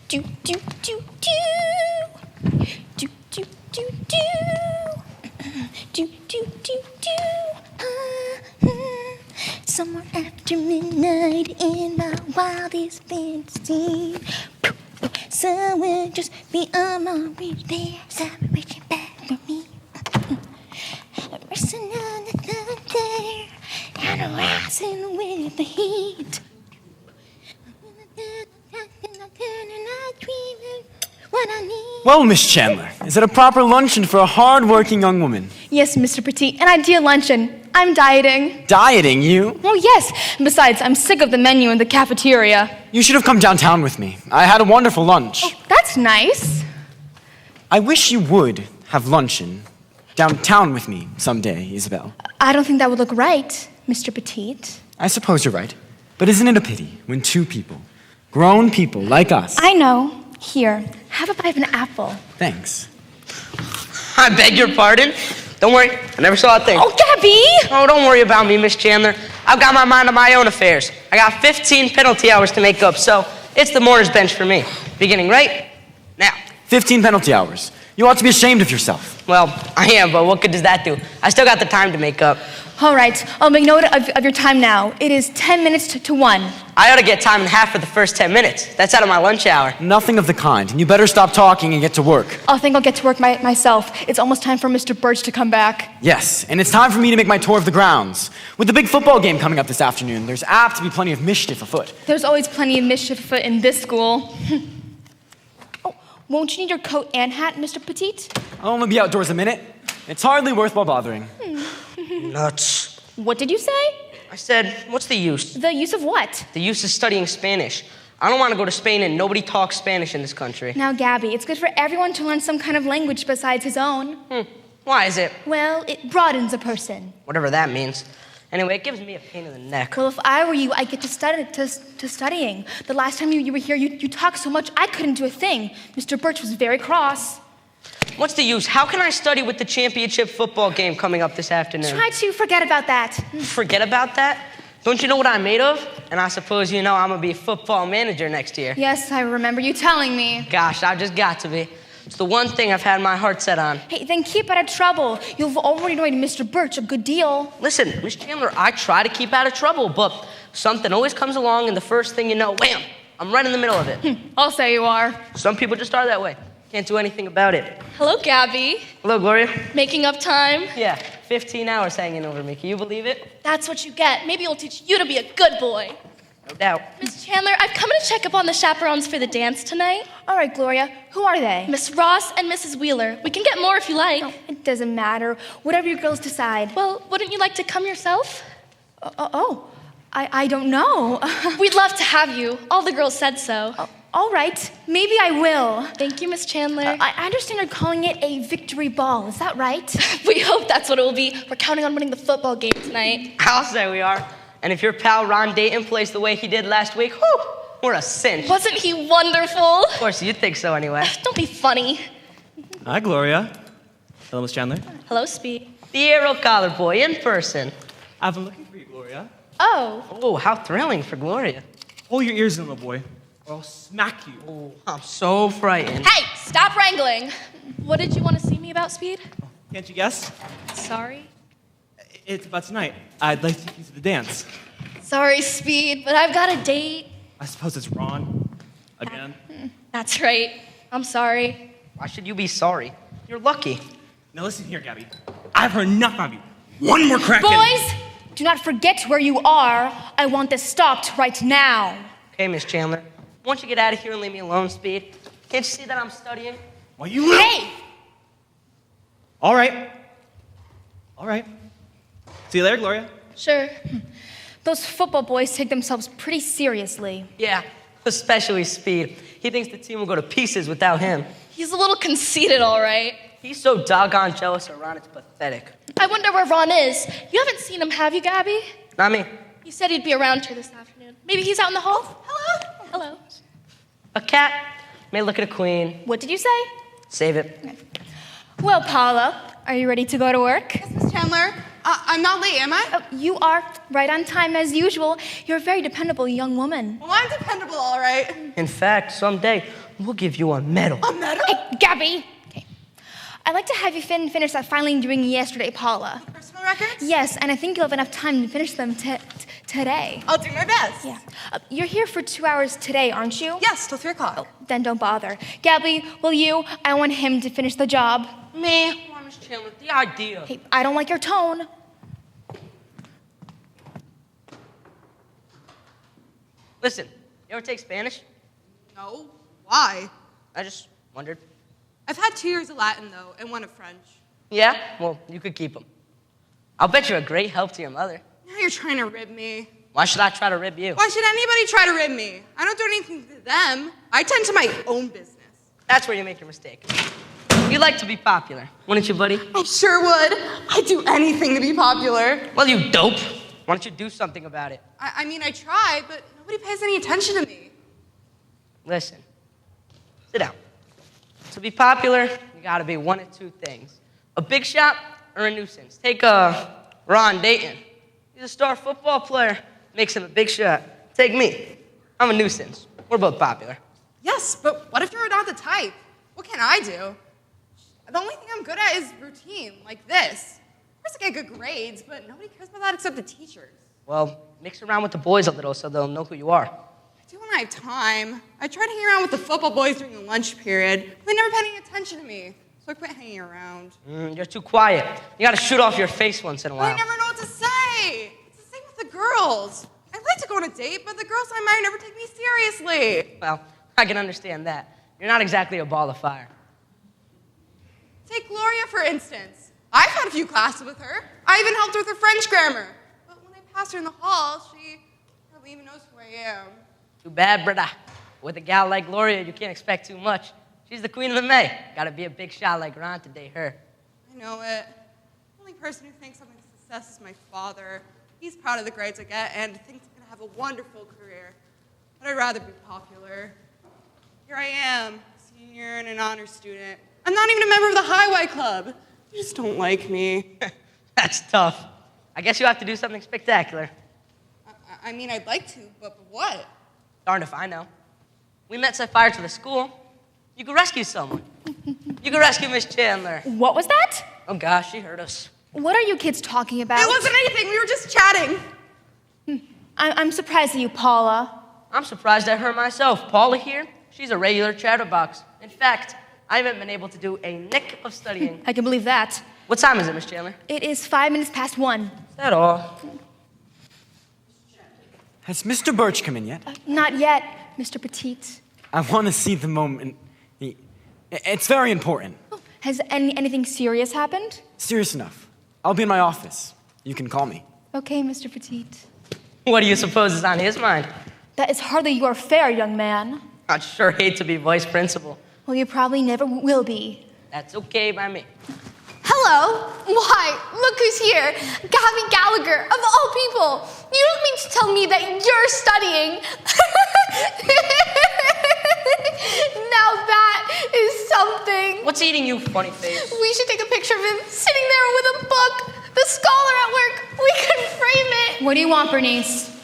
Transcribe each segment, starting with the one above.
do, do, do, do. Do, do, do, do. Do, do, do, do. Somewhere after midnight in my wildest fantasy, someone just beyond my reach there, someone reaching back for me. Resting on the thunder and rising with the heat. Well, Miss Chandler, is it a proper luncheon for a hard-working young woman? Yes, Mr. Pettit, an ideal luncheon. I'm dieting. Dieting, you? Oh, yes. Besides, I'm sick of the menu in the cafeteria. You should have come downtown with me. I had a wonderful lunch. Oh, that's nice. I wish you would have luncheon downtown with me someday, Isabel. I don't think that would look right, Mr. Pettit. I suppose you're right. But isn't it a pity when two people, grown people like us... I know. Here, have a bite of an apple. Thanks. I beg your pardon? Don't worry, I never saw a thing. Oh, Gabby! Oh, don't worry about me, Miss Chandler. I've got my mind on my own affairs. I got 15 penalty hours to make up, so it's the mourner's bench for me. Beginning right now. 15 penalty hours. You ought to be ashamed of yourself. Well, I am, but what good does that do? I still got the time to make up. All right, I'll make note of your time now. It is 10 minutes to 1. I ought to get time and a half for the first 10 minutes. That's out of my lunch hour. Nothing of the kind, and you better stop talking and get to work. I think I'll get to work myself. It's almost time for Mr. Birch to come back. Yes, and it's time for me to make my tour of the grounds. With the big football game coming up this afternoon, there's apt to be plenty of mischief afoot. There's always plenty of mischief afoot in this school. Oh, won't you need your coat and hat, Mr. Pettit? I'll only be outdoors a minute. It's hardly worthwhile bothering. Nuts. What did you say? I said, what's the use? The use of what? The use of studying Spanish. I don't want to go to Spain and nobody talks Spanish in this country. Now, Gabby, it's good for everyone to learn some kind of language besides his own. Why is it? Well, it broadens a person. Whatever that means. Anyway, it gives me a pain in the neck. Well, if I were you, I'd get to studying. The last time you were here, you talked so much, I couldn't do a thing. Mr. Birch was very cross. What's the use? How can I study with the championship football game coming up this afternoon? Try to forget about that. Forget about that? Don't you know what I'm made of? And I suppose you know I'm going to be a football manager next year. Yes, I remember you telling me. Gosh, I've just got to be. It's the one thing I've had my heart set on. Hey, then keep out of trouble. You've already annoyed Mr. Birch a good deal. Listen, Miss Chandler, I try to keep out of trouble, but something always comes along and the first thing you know, wham, I'm right in the middle of it. I'll say you are. Some people just are that way. Can't do anything about it. Hello, Gabby. Hello, Gloria. Making up time? Yeah, 15 hours hanging over me. Can you believe it? That's what you get. Maybe it'll teach you to be a good boy. No doubt. Miss Chandler, I've come to check up on the chaperones for the dance tonight. All right, Gloria. Who are they? Miss Ross and Mrs. Wheeler. We can get more if you like. Oh, it doesn't matter. Whatever you girls decide. Well, wouldn't you like to come yourself? I don't know. We'd love to have you. All the girls said so. All right. Maybe I will. Thank you, Miss Chandler. I understand you're calling it a victory ball. Is that right? We hope that's what it will be. We're counting on winning the football game tonight. I'll say we are. And if your pal Ron Dayton plays the way he did last week, whew, we're a cinch. Wasn't he wonderful? Of course, you'd think so anyway. Don't be funny. Hi, Gloria. Hello, Miss Chandler. Hello, Speed. The Aero Collar Boy in person. I've been looking for you, Gloria. Oh. Oh, how thrilling for Gloria. Hold your ears in, little boy, or I'll smack you. Oh, I'm so frightened. Hey, stop wrangling. What did you want to see me about, Speed? Can't you guess? Sorry. It's about tonight. I'd like to take you to the dance. Sorry, Speed, but I've got a date. I suppose it's Ron. Again. That's right. I'm sorry. Why should you be sorry? You're lucky. Now listen here, Gabby. I've heard enough of you. One more crack. Boys, do not forget where you are. I want this stopped right now. Okay, Miss Chandler. Won't you get out of here and leave me alone, Speed? Can't you see that I'm studying? Well, you will. Hey! All right. All right. See you later, Gloria. Sure. Those football boys take themselves pretty seriously. Yeah, especially Speed. He thinks the team will go to pieces without him. He's a little conceited, all right. He's so doggone jealous of Ron, it's pathetic. I wonder where Ron is. You haven't seen him, have you, Gabby? Not me. He said he'd be around here this afternoon. Maybe he's out in the hall? Hello? Hello. A cat may look at a queen. What did you say? Save it. Well, Paula, are you ready to go to work? Yes, Miss Chandler. I'm not late, am I? Oh, you are right on time as usual. You're a very dependable young woman. Well, I'm dependable, all right. In fact, someday, we'll give you a medal. A medal? Hey, Gabby. Okay. I'd like to have you finish that filing you doing yesterday, Paula. Personal records? Yes, and I think you'll have enough time to finish them today. I'll do my best. Yeah. You're here for 2 hours today, aren't you? Yes, till 3 o'clock. Oh, then don't bother. Gabby, will you? I want him to finish the job. Me? Come on, Miss Chandler, the idea. Hey, I don't like your tone. Listen, you ever take Spanish? No. Why? I just wondered. I've had 2 years of Latin, though, and 1 of French. Yeah? Well, you could keep them. I'll bet you're a great help to your mother. Now you're trying to rib me. Why should I try to rib you? Why should anybody try to rib me? I don't do anything to them. I tend to my own business. That's where you make your mistake. You like to be popular, wouldn't you, buddy? I sure would. I'd do anything to be popular. Well, you dope. Why don't you do something about it? I mean, I try, but nobody pays any attention to me. Listen, sit down. To be popular, you gotta be one of 2 things. A big shot or a nuisance. Take Ron Dayton. He's a star football player. Makes him a big shot. Take me. I'm a nuisance. We're both popular. Yes, but what if you're not the type? What can I do? The only thing I'm good at is routine, like this. Of course I get good grades, but nobody cares about that except the teachers. Well, mix around with the boys a little so they'll know who you are. I do when I have time. I try to hang around with the football boys during the lunch period, but they never pay any attention to me, so I quit hanging around. You're too quiet. You gotta shoot off your face once in a But I while. never know what to say. It's the same with the girls. I'd like to go on a date, but the girls I marry never take me seriously. Well, I can understand that. You're not exactly a ball of fire. Take Gloria, for instance. I've had a few classes with her. I even helped her with her French grammar. But when I pass her in the hall, she hardly even knows who I am. Too bad, brother. With a gal like Gloria, you can't expect too much. She's the queen of the May. Gotta be a big shot like Ron to date her. I know it. The only person who thinks I'm a success is my father. He's proud of the grades I get and thinks I'm gonna have a wonderful career. But I'd rather be popular. Here I am, senior and an honor student. I'm not even a member of the Highway Club. You just don't like me. That's tough. I guess you have to do something spectacular. I mean, I'd like to, but what? Darned if I know. We met set fire to the school. You could rescue someone. You could rescue Miss Chandler. What was that? Oh gosh, she heard us. What are you kids talking about? It wasn't anything. We were just chatting. I'm surprised at you, Paula. I'm surprised at her myself. Paula here, she's a regular chatterbox. In fact, I haven't been able to do a nick of studying. I can believe that. What time is it, Miss Chandler? It is 5 minutes past 1. Is that all? Has Mr. Birch come in yet? Not yet, Mr. Pettit. I want to see the moment. It's very important. Has anything serious happened? Serious enough. I'll be in my office. You can call me. Okay, Mr. Pettit. What do you suppose is on his mind? That is hardly your affair, young man. I'd sure hate to be vice principal. Well, you probably never will be. That's okay by me. Hello? Why, look who's here. Gabby Gallagher, of all people. You don't mean to tell me that you're studying. Now that is something. What's eating you, funny face? We should take a picture of him sitting there with a book. The scholar at work. We could frame it. What do you want, Bernice?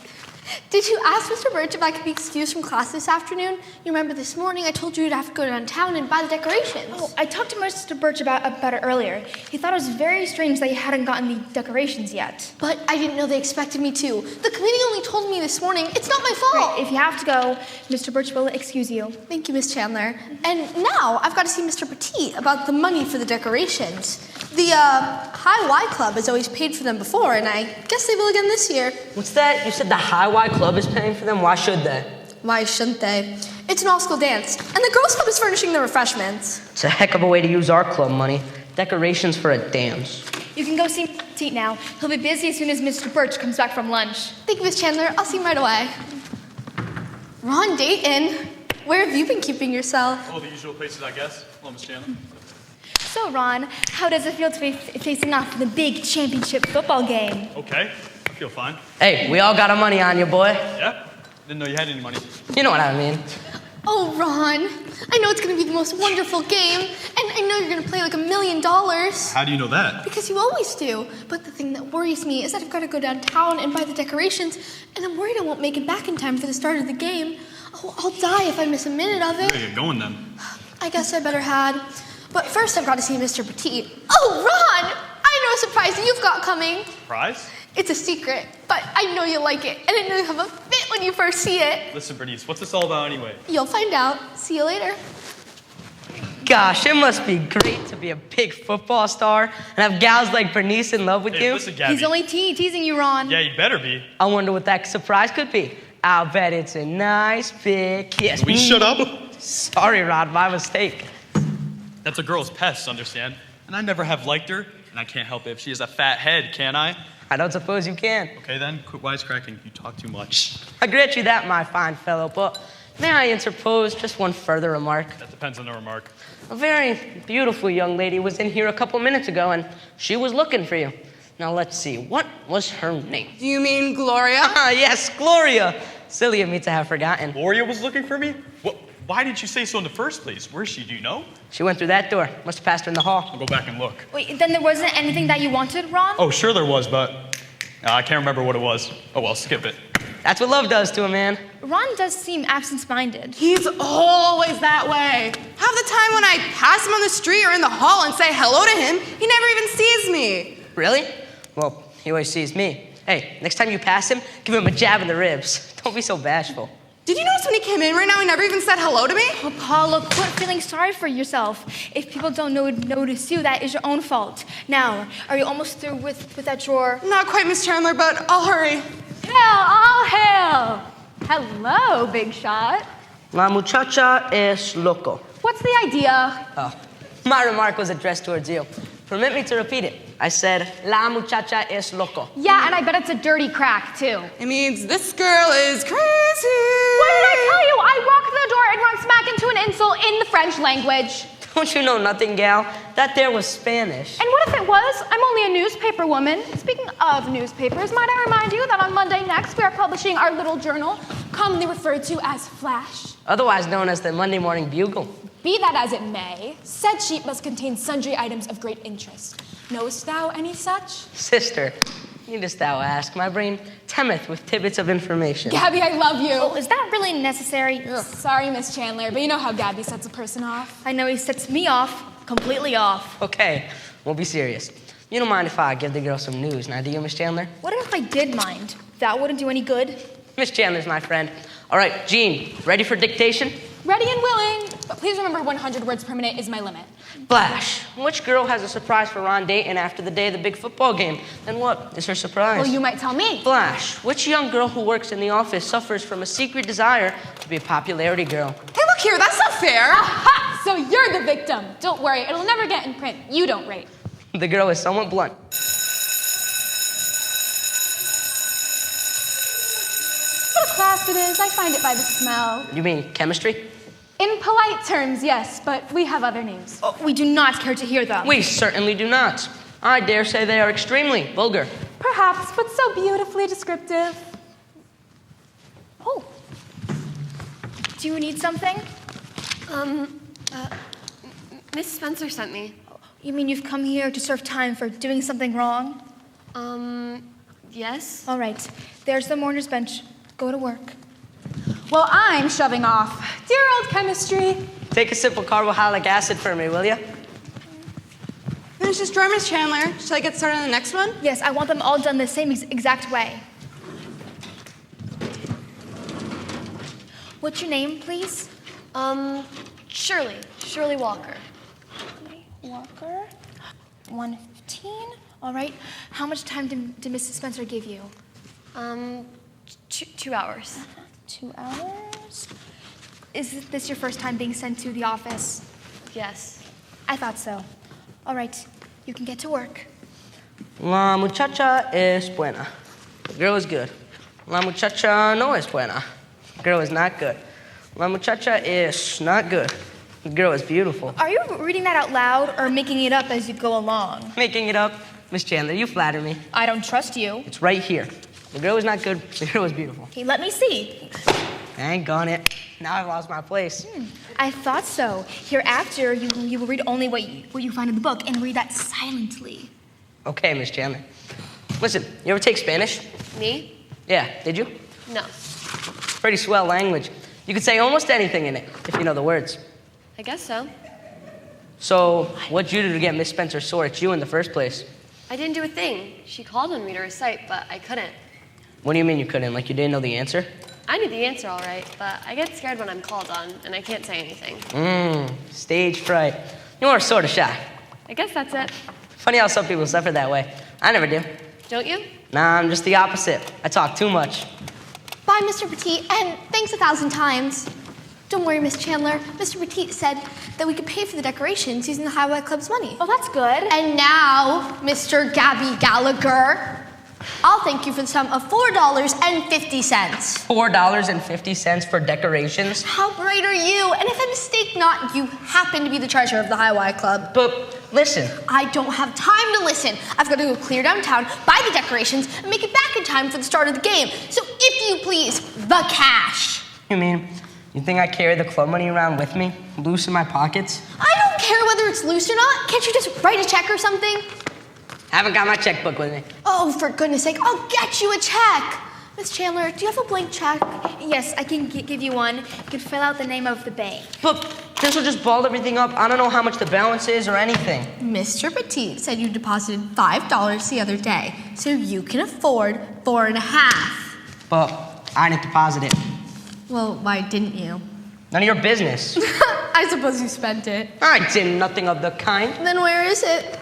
Did you ask Mr. Birch if I could be excused from class this afternoon? You remember this morning I told you you'd have to go downtown and buy the decorations. Oh, I talked to Mr. Birch about it earlier. He thought it was very strange that you hadn't gotten the decorations yet. But I didn't know they expected me to. The committee only told me this morning. It's not my fault. Right, if you have to go, Mr. Birch will excuse you. Thank you, Miss Chandler. And now I've got to see Mr. Pettit about the money for the decorations. The High Y Club has always paid for them before, and I guess they will again this year. What's that? You said the High Y Club is paying for them? Why should they? Why shouldn't they? It's an all-school dance, and the girls' club is furnishing the refreshments. It's a heck of a way to use our club money. Decorations for a dance. You can go see Pettit now. He'll be busy as soon as Mr. Birch comes back from lunch. Thank you, Miss Chandler. I'll see him right away. Ron Dayton, where have you been keeping yourself? Oh, the usual places, I guess. Hello, Miss Chandler. So, Ron, how does it feel to be facing off in the big championship football game? Okay, I feel fine. Hey, we all got our money on you, boy. Yeah? Didn't know you had any money. You know what I mean. Oh, Ron, I know it's going to be the most wonderful game, and I know you're going to play like $1 million. How do you know that? Because you always do. But the thing that worries me is that I've got to go downtown and buy the decorations, and I'm worried I won't make it back in time for the start of the game. Oh, I'll die if I miss a minute of it. Where are you going then? I guess I better had. But first I've got to see Mr. Pettit. Oh, Ron! I know a surprise you've got coming. Surprise? It's a secret, but I know you'll like it, and I know you'll have a fit when you first see it. Listen, Bernice, what's this all about anyway? You'll find out. See you later. Gosh, it must be great to be a big football star and have gals like Bernice in love with Hey, you. listen, Gabby. He's only teasing you, Ron. Yeah, you better be. I wonder what that surprise could be. I'll bet it's a nice big kiss. Will you shut up? Sorry, Rod, my mistake. That's a girl's pest, understand? And I never have liked her, and I can't help it if she has a fat head, can I? I don't suppose you can. Okay then, quit wisecracking. You talk too much. I grant you that, my fine fellow, but may I interpose just one further remark? That depends on the remark. A very beautiful young lady was in here a couple minutes ago, and she was looking for you. Now, let's see. What was her name? Do you mean Gloria? Ah, yes, Gloria. Silly of me to have forgotten. Gloria was looking for me? What? Why didn't you say so in the first place? Where is she, do you know? She went through that door. Must have passed her in the hall. I'll go back and look. Wait, then there wasn't anything that you wanted, Ron? Oh, sure there was, but I can't remember what it was. Oh well, skip it. That's what love does to a man. Ron does seem absent-minded. He's always that way. Half the time when I pass him on the street or in the hall and say hello to him, he never even sees me. Really? Well, he always sees me. Hey, next time you pass him, give him a jab in the ribs. Don't be so bashful. Did you notice when he came in right now, he never even said hello to me? Oh, Paula, quit feeling sorry for yourself. If people don't notice you, that is your own fault. Now, are you almost through with that drawer? Not quite, Miss Chandler, but I'll hurry. Hail, all hail! Hello, big shot. La muchacha es loco. What's the idea? Oh, my remark was addressed towards you. Permit me to repeat it. I said, la muchacha es loco. Yeah, and I bet it's a dirty crack, too. It means this girl is crazy. What did I tell you? I walked through the door and run smack into an insult in the French language. Don't you know nothing, gal? That there was Spanish. And what if it was? I'm only a newspaper woman. Speaking of newspapers, might I remind you that on Monday next we are publishing our little journal, commonly referred to as Flash. Otherwise known as the Monday Morning Bugle. Be that as it may, said sheet must contain sundry items of great interest. Knowest thou any such? Sister, needest thou ask? My brain temeth with tidbits of information. Gabby, I love you. Oh, is that really necessary? Ugh. Sorry, Miss Chandler, but you know how Gabby sets a person off. I know he sets me off, completely off. Okay, we'll be serious. You don't mind if I give the girl some news, now do you, Miss Chandler? What if I did mind? That wouldn't do any good. Miss Chandler's my friend. All right, Jean, ready for dictation? Ready and willing, but please remember 100 words per minute is my limit. Flash, which girl has a surprise for Ron Dayton after the day of the big football game? And what is her surprise? Well, you might tell me. Flash, which young girl who works in the office suffers from a secret desire to be a popularity girl? Hey, look here, that's not fair. Aha! So you're the victim. Don't worry, it'll never get in print. You don't rate. The girl is somewhat blunt. What a class it is. I find it by the smell. You mean chemistry? In polite terms, yes, but we have other names. Oh, we do not care to hear them. We certainly do not. I dare say they are extremely vulgar. Perhaps, but so beautifully descriptive. Oh. Do you need something? Miss Spencer sent me. You mean you've come here to serve time for doing something wrong? Yes? All right. There's the mourner's bench. Go to work. Well, I'm shoving off. Dear old chemistry. Take a sip of carbohydrate acid for me, will you? Finish this drawer, Miss Chandler. Shall I get started on the next one? Yes, I want them all done the same exact way. What's your name, please? Shirley. Shirley Walker. Walker. 1:15. All right. How much time did Mrs. Spencer give you? 2 hours. 2 hours. Is this your first time being sent to the office? Yes. I thought so. All right. You can get to work. La muchacha es buena. The girl is good. La muchacha no es buena. The girl is not good. La muchacha is not good. The girl is beautiful. Are you reading that out loud or making it up as you go along? Making it up. Miss Chandler, you flatter me. I don't trust you. It's right here. The girl is not good. The girl is beautiful. Okay, let me see. Dang it. Now I've lost my place. I thought so. Hereafter, you will read only what you find in the book and read that silently. Okay, Miss Chandler. Listen, you ever take Spanish? Me? Yeah, did you? No. Pretty swell language. You could say almost anything in it, if you know the words. I guess so. So, what'd you do to get Miss Spencer sore at you in the first place? I didn't do a thing. She called on me to recite, but I couldn't. What do you mean you couldn't? Like you didn't know the answer? I knew the answer all right, but I get scared when I'm called on, and I can't say anything. Stage fright. You are sort of shy. I guess that's it. Funny how some people suffer that way. I never do. Don't you? Nah, I'm just the opposite. I talk too much. Bye, Mr. Petit, and thanks 1,000 times. Don't worry, Miss Chandler. Mr. Petit said that we could pay for the decorations using the Highway Club's money. Oh, that's good. And now, Mr. Gabby Gallagher, I'll thank you for the sum of $4.50. $4.50 for decorations? How bright are you? And if I mistake not, you happen to be the treasurer of the Highway Club. But listen. I don't have time to listen. I've got to go clear downtown, buy the decorations, and make it back in time for the start of the game. So if you please, the cash. You mean, you think I carry the club money around with me, loose in my pockets? I don't care whether it's loose or not. Can't you just write a check or something? Haven't got my checkbook with me. Oh, for goodness sake, I'll get you a check. Miss Chandler, do you have a blank check? Yes, I can give you one. You can fill out the name of the bank. But this will just ball everything up. I don't know how much the balance is or anything. Mr. Petit said you deposited $5 the other day, so you can afford $4.50. But I didn't deposit it. Well, why didn't you? None of your business. I suppose you spent it. I did nothing of the kind. Then where is it?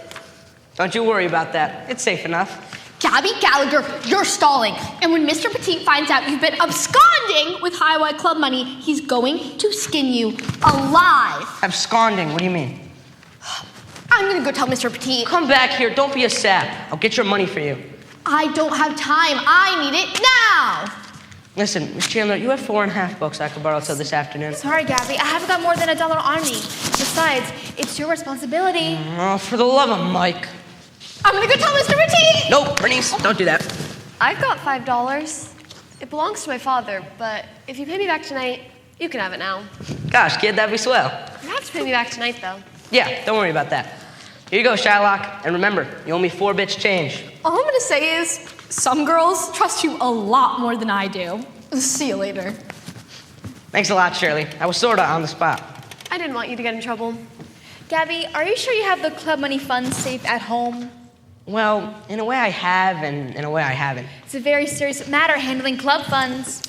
Don't you worry about that. It's safe enough. Gabby Gallagher, you're stalling. And when Mr. Petit finds out you've been absconding with Highway Club money, he's going to skin you alive. Absconding? What do you mean? I'm gonna go tell Mr. Petit. Come back here. Don't be a sap. I'll get your money for you. I don't have time. I need it now. Listen, Miss Chandler, you have $4.50 I could borrow till this afternoon. Sorry, Gabby, I haven't got more than $1 on me. Besides, it's your responsibility. Oh, for the love of Mike. I'm gonna go tell Mr. Petit. No, Bernice, don't do that. I've got $5. It belongs to my father, but if you pay me back tonight, you can have it now. Gosh, kid, that'd be swell. You have to pay me back tonight, though. Yeah, don't worry about that. Here you go, Shylock. And remember, you owe me 4 bits change. All I'm gonna say is, some girls trust you a lot more than I do. See you later. Thanks a lot, Shirley. I was sorta on the spot. I didn't want you to get in trouble. Gabby, are you sure you have the club money funds safe at home? Well, in a way I have, and in a way I haven't. It's a very serious matter handling club funds.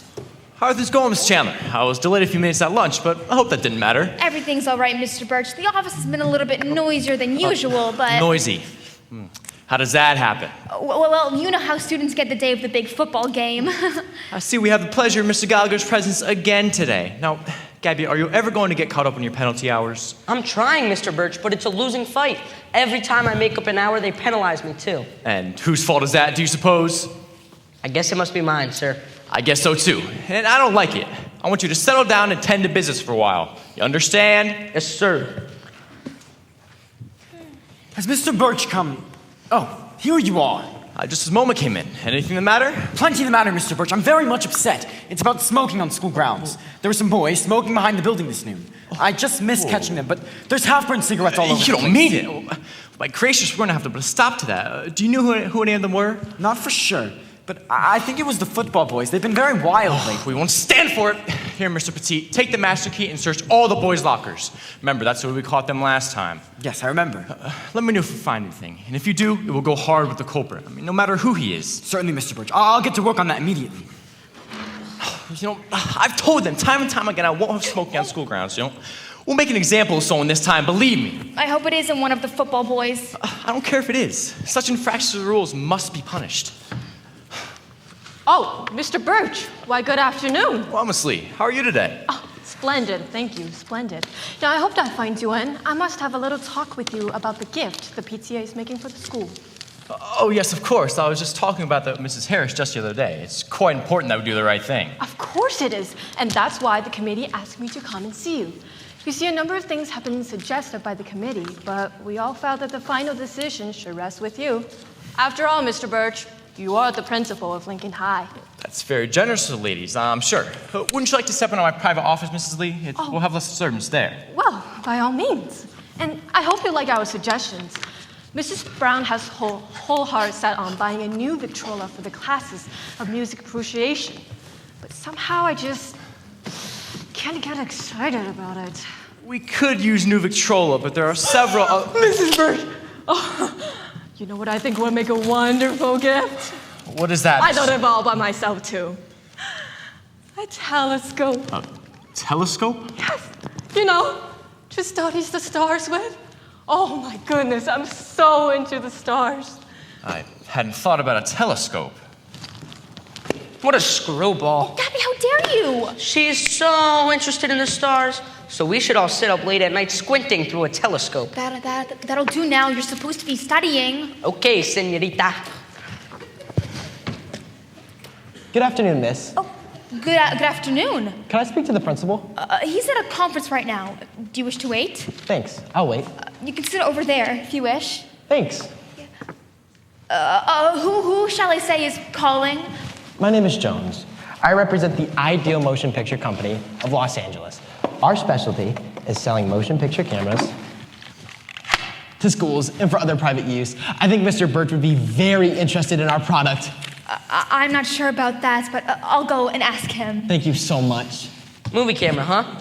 How are things going, Miss Chandler? I was delayed a few minutes at lunch, but I hope that didn't matter. Everything's all right, Mr. Birch. The office has been a little bit noisier than usual, but... Noisy. How does that happen? Well, you know how students get the day of the big football game. I see we have the pleasure of Mr. Gallagher's presence again today. Now, Gabby, are you ever going to get caught up on your penalty hours? I'm trying, Mr. Birch, but it's a losing fight. Every time I make up an hour, they penalize me, too. And whose fault is that, do you suppose? I guess it must be mine, sir. I guess so, too. And I don't like it. I want you to settle down and tend to business for a while. You understand? Yes, sir. Has Mr. Birch come? Oh, here you are. Just as Moma came in. Anything the matter? Plenty the matter, Mr. Birch. I'm very much upset. It's about smoking on school grounds. There were some boys smoking behind the building this noon. I just missed catching them, but there's half-burned cigarettes all over the place. You don't mean it. My gracious, we're going to have to put a stop to that. Do you know who any of them were? Not for sure, but I think it was the football boys. They've been very wild lately. We won't stand for it. Here, Mr. Petit, take the master key and search all the boys' lockers. Remember, that's where we caught them last time. Yes, I remember. Let me know if you find anything. And if you do, it will go hard with the culprit. I mean, no matter who he is. Certainly, Mr. Birch. I'll get to work on that immediately. You know, I've told them time and time again I won't have smoking on school grounds, you know. We'll make an example of someone this time, believe me. I hope it isn't one of the football boys. I don't care if it is. Such infractions of the rules must be punished. Oh, Mr. Birch. Why, good afternoon. Well, Miss Lee, how are you today? Oh, splendid. Thank you. Splendid. Now, I hope that finds you in. I must have a little talk with you about the gift the PTA is making for the school. Oh, yes, of course. I was just talking about that with Mrs. Harris just the other day. It's quite important that we do the right thing. Of course it is. And that's why the committee asked me to come and see you. You see, a number of things have been suggested by the committee, but we all felt that the final decision should rest with you. After all, Mr. Birch, you are the principal of Lincoln High. That's very generous of the ladies, I'm sure. Wouldn't you like to step into my private office, Mrs. Lee? We'll have less servants there. Well, by all means. And I hope you like our suggestions. Mrs. Brown has whole heart set on buying a new Victrola for the classes of music appreciation. But somehow I just can't get excited about it. We could use new Victrola, but there are several... Mrs. Birch! Oh, you know what I think would make a wonderful gift? What is that? I thought of it all by myself, too. A telescope. A telescope? Yes. You know, to study the stars with. Oh, my goodness, I'm so into the stars. I hadn't thought about a telescope. What a screwball. Gabby, how dare you? She's so interested in the stars, so we should all sit up late at night squinting through a telescope. That'll do now. You're supposed to be studying. Okay, señorita. Good afternoon, miss. Oh, good afternoon. Can I speak to the principal? He's at a conference right now. Do you wish to wait? Thanks. I'll wait. You can sit over there if you wish. Thanks. Who shall I say is calling? My name is Jones. I represent the Ideal Motion Picture Company of Los Angeles. Our specialty is selling motion picture cameras to schools and for other private use. I think Mr. Birch would be very interested in our product. I'm not sure about that, but I'll go and ask him. Thank you so much. Movie camera, huh?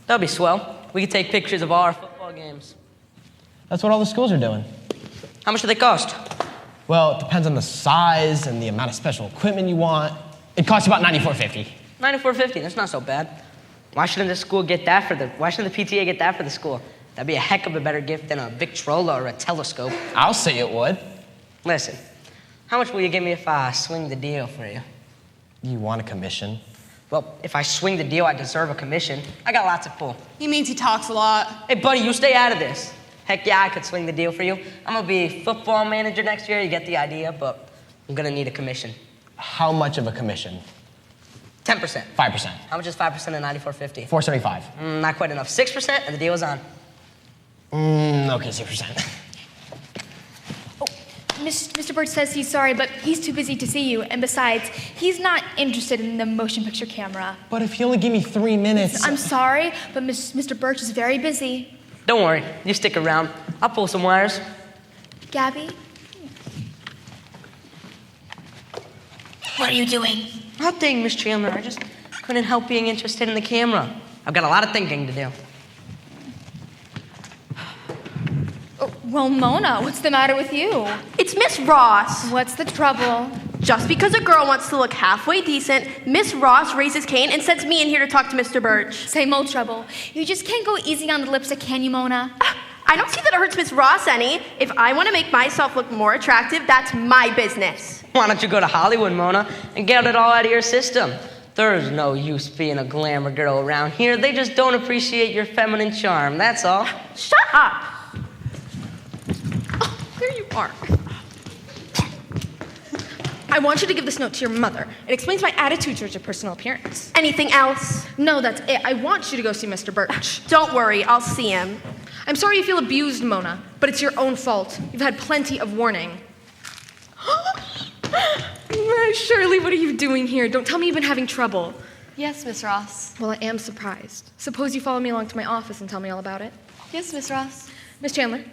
That'll be swell. We can take pictures of our football games. That's what all the schools are doing. How much do they cost? Well, it depends on the size and the amount of special equipment you want. It costs about $94.50. $94.50, that's not so bad. Why shouldn't the PTA get that for the school? That'd be a heck of a better gift than a Victrola or a telescope. I'll say it would. Listen, how much will you give me if I swing the deal for you? You want a commission? Well, if I swing the deal, I deserve a commission. I got lots of pull. He means he talks a lot. Hey, buddy, you stay out of this. Heck yeah, I could swing the deal for you. I'm gonna be football manager next year, you get the idea, but I'm gonna need a commission. How much of a commission? 10%. 5%. How much is 5% of $94.50? $4.75. Not quite enough. 6% and the deal is on. Okay, 6%. Mr. Birch says he's sorry, but he's too busy to see you. And besides, he's not interested in the motion picture camera. But if you only give me 3 minutes... I'm sorry, but Mr. Birch is very busy. Don't worry. You stick around. I'll pull some wires. Gabby? What are you doing? Nothing, Miss Chandler. I just couldn't help being interested in the camera. I've got a lot of thinking to do. Well, Mona, what's the matter with you? It's Miss Ross. What's the trouble? Just because a girl wants to look halfway decent, Miss Ross raises Cain and sends me in here to talk to Mr. Birch. Same old trouble. You just can't go easy on the lipstick, can you, Mona? I don't see that it hurts Miss Ross any. If I want to make myself look more attractive, that's my business. Why don't you go to Hollywood, Mona, and get it all out of your system? There's no use being a glamour girl around here. They just don't appreciate your feminine charm, that's all. Shut up! Oh, there you are. I want you to give this note to your mother. It explains my attitude towards your personal appearance. Anything else? No, that's it. I want you to go see Mr. Birch. Don't worry, I'll see him. I'm sorry you feel abused, Mona, but it's your own fault. You've had plenty of warning. Shirley, what are you doing here? Don't tell me you've been having trouble. Yes, Miss Ross. Well, I am surprised. Suppose you follow me along to my office and tell me all about it. Yes, Miss Ross. Miss Chandler,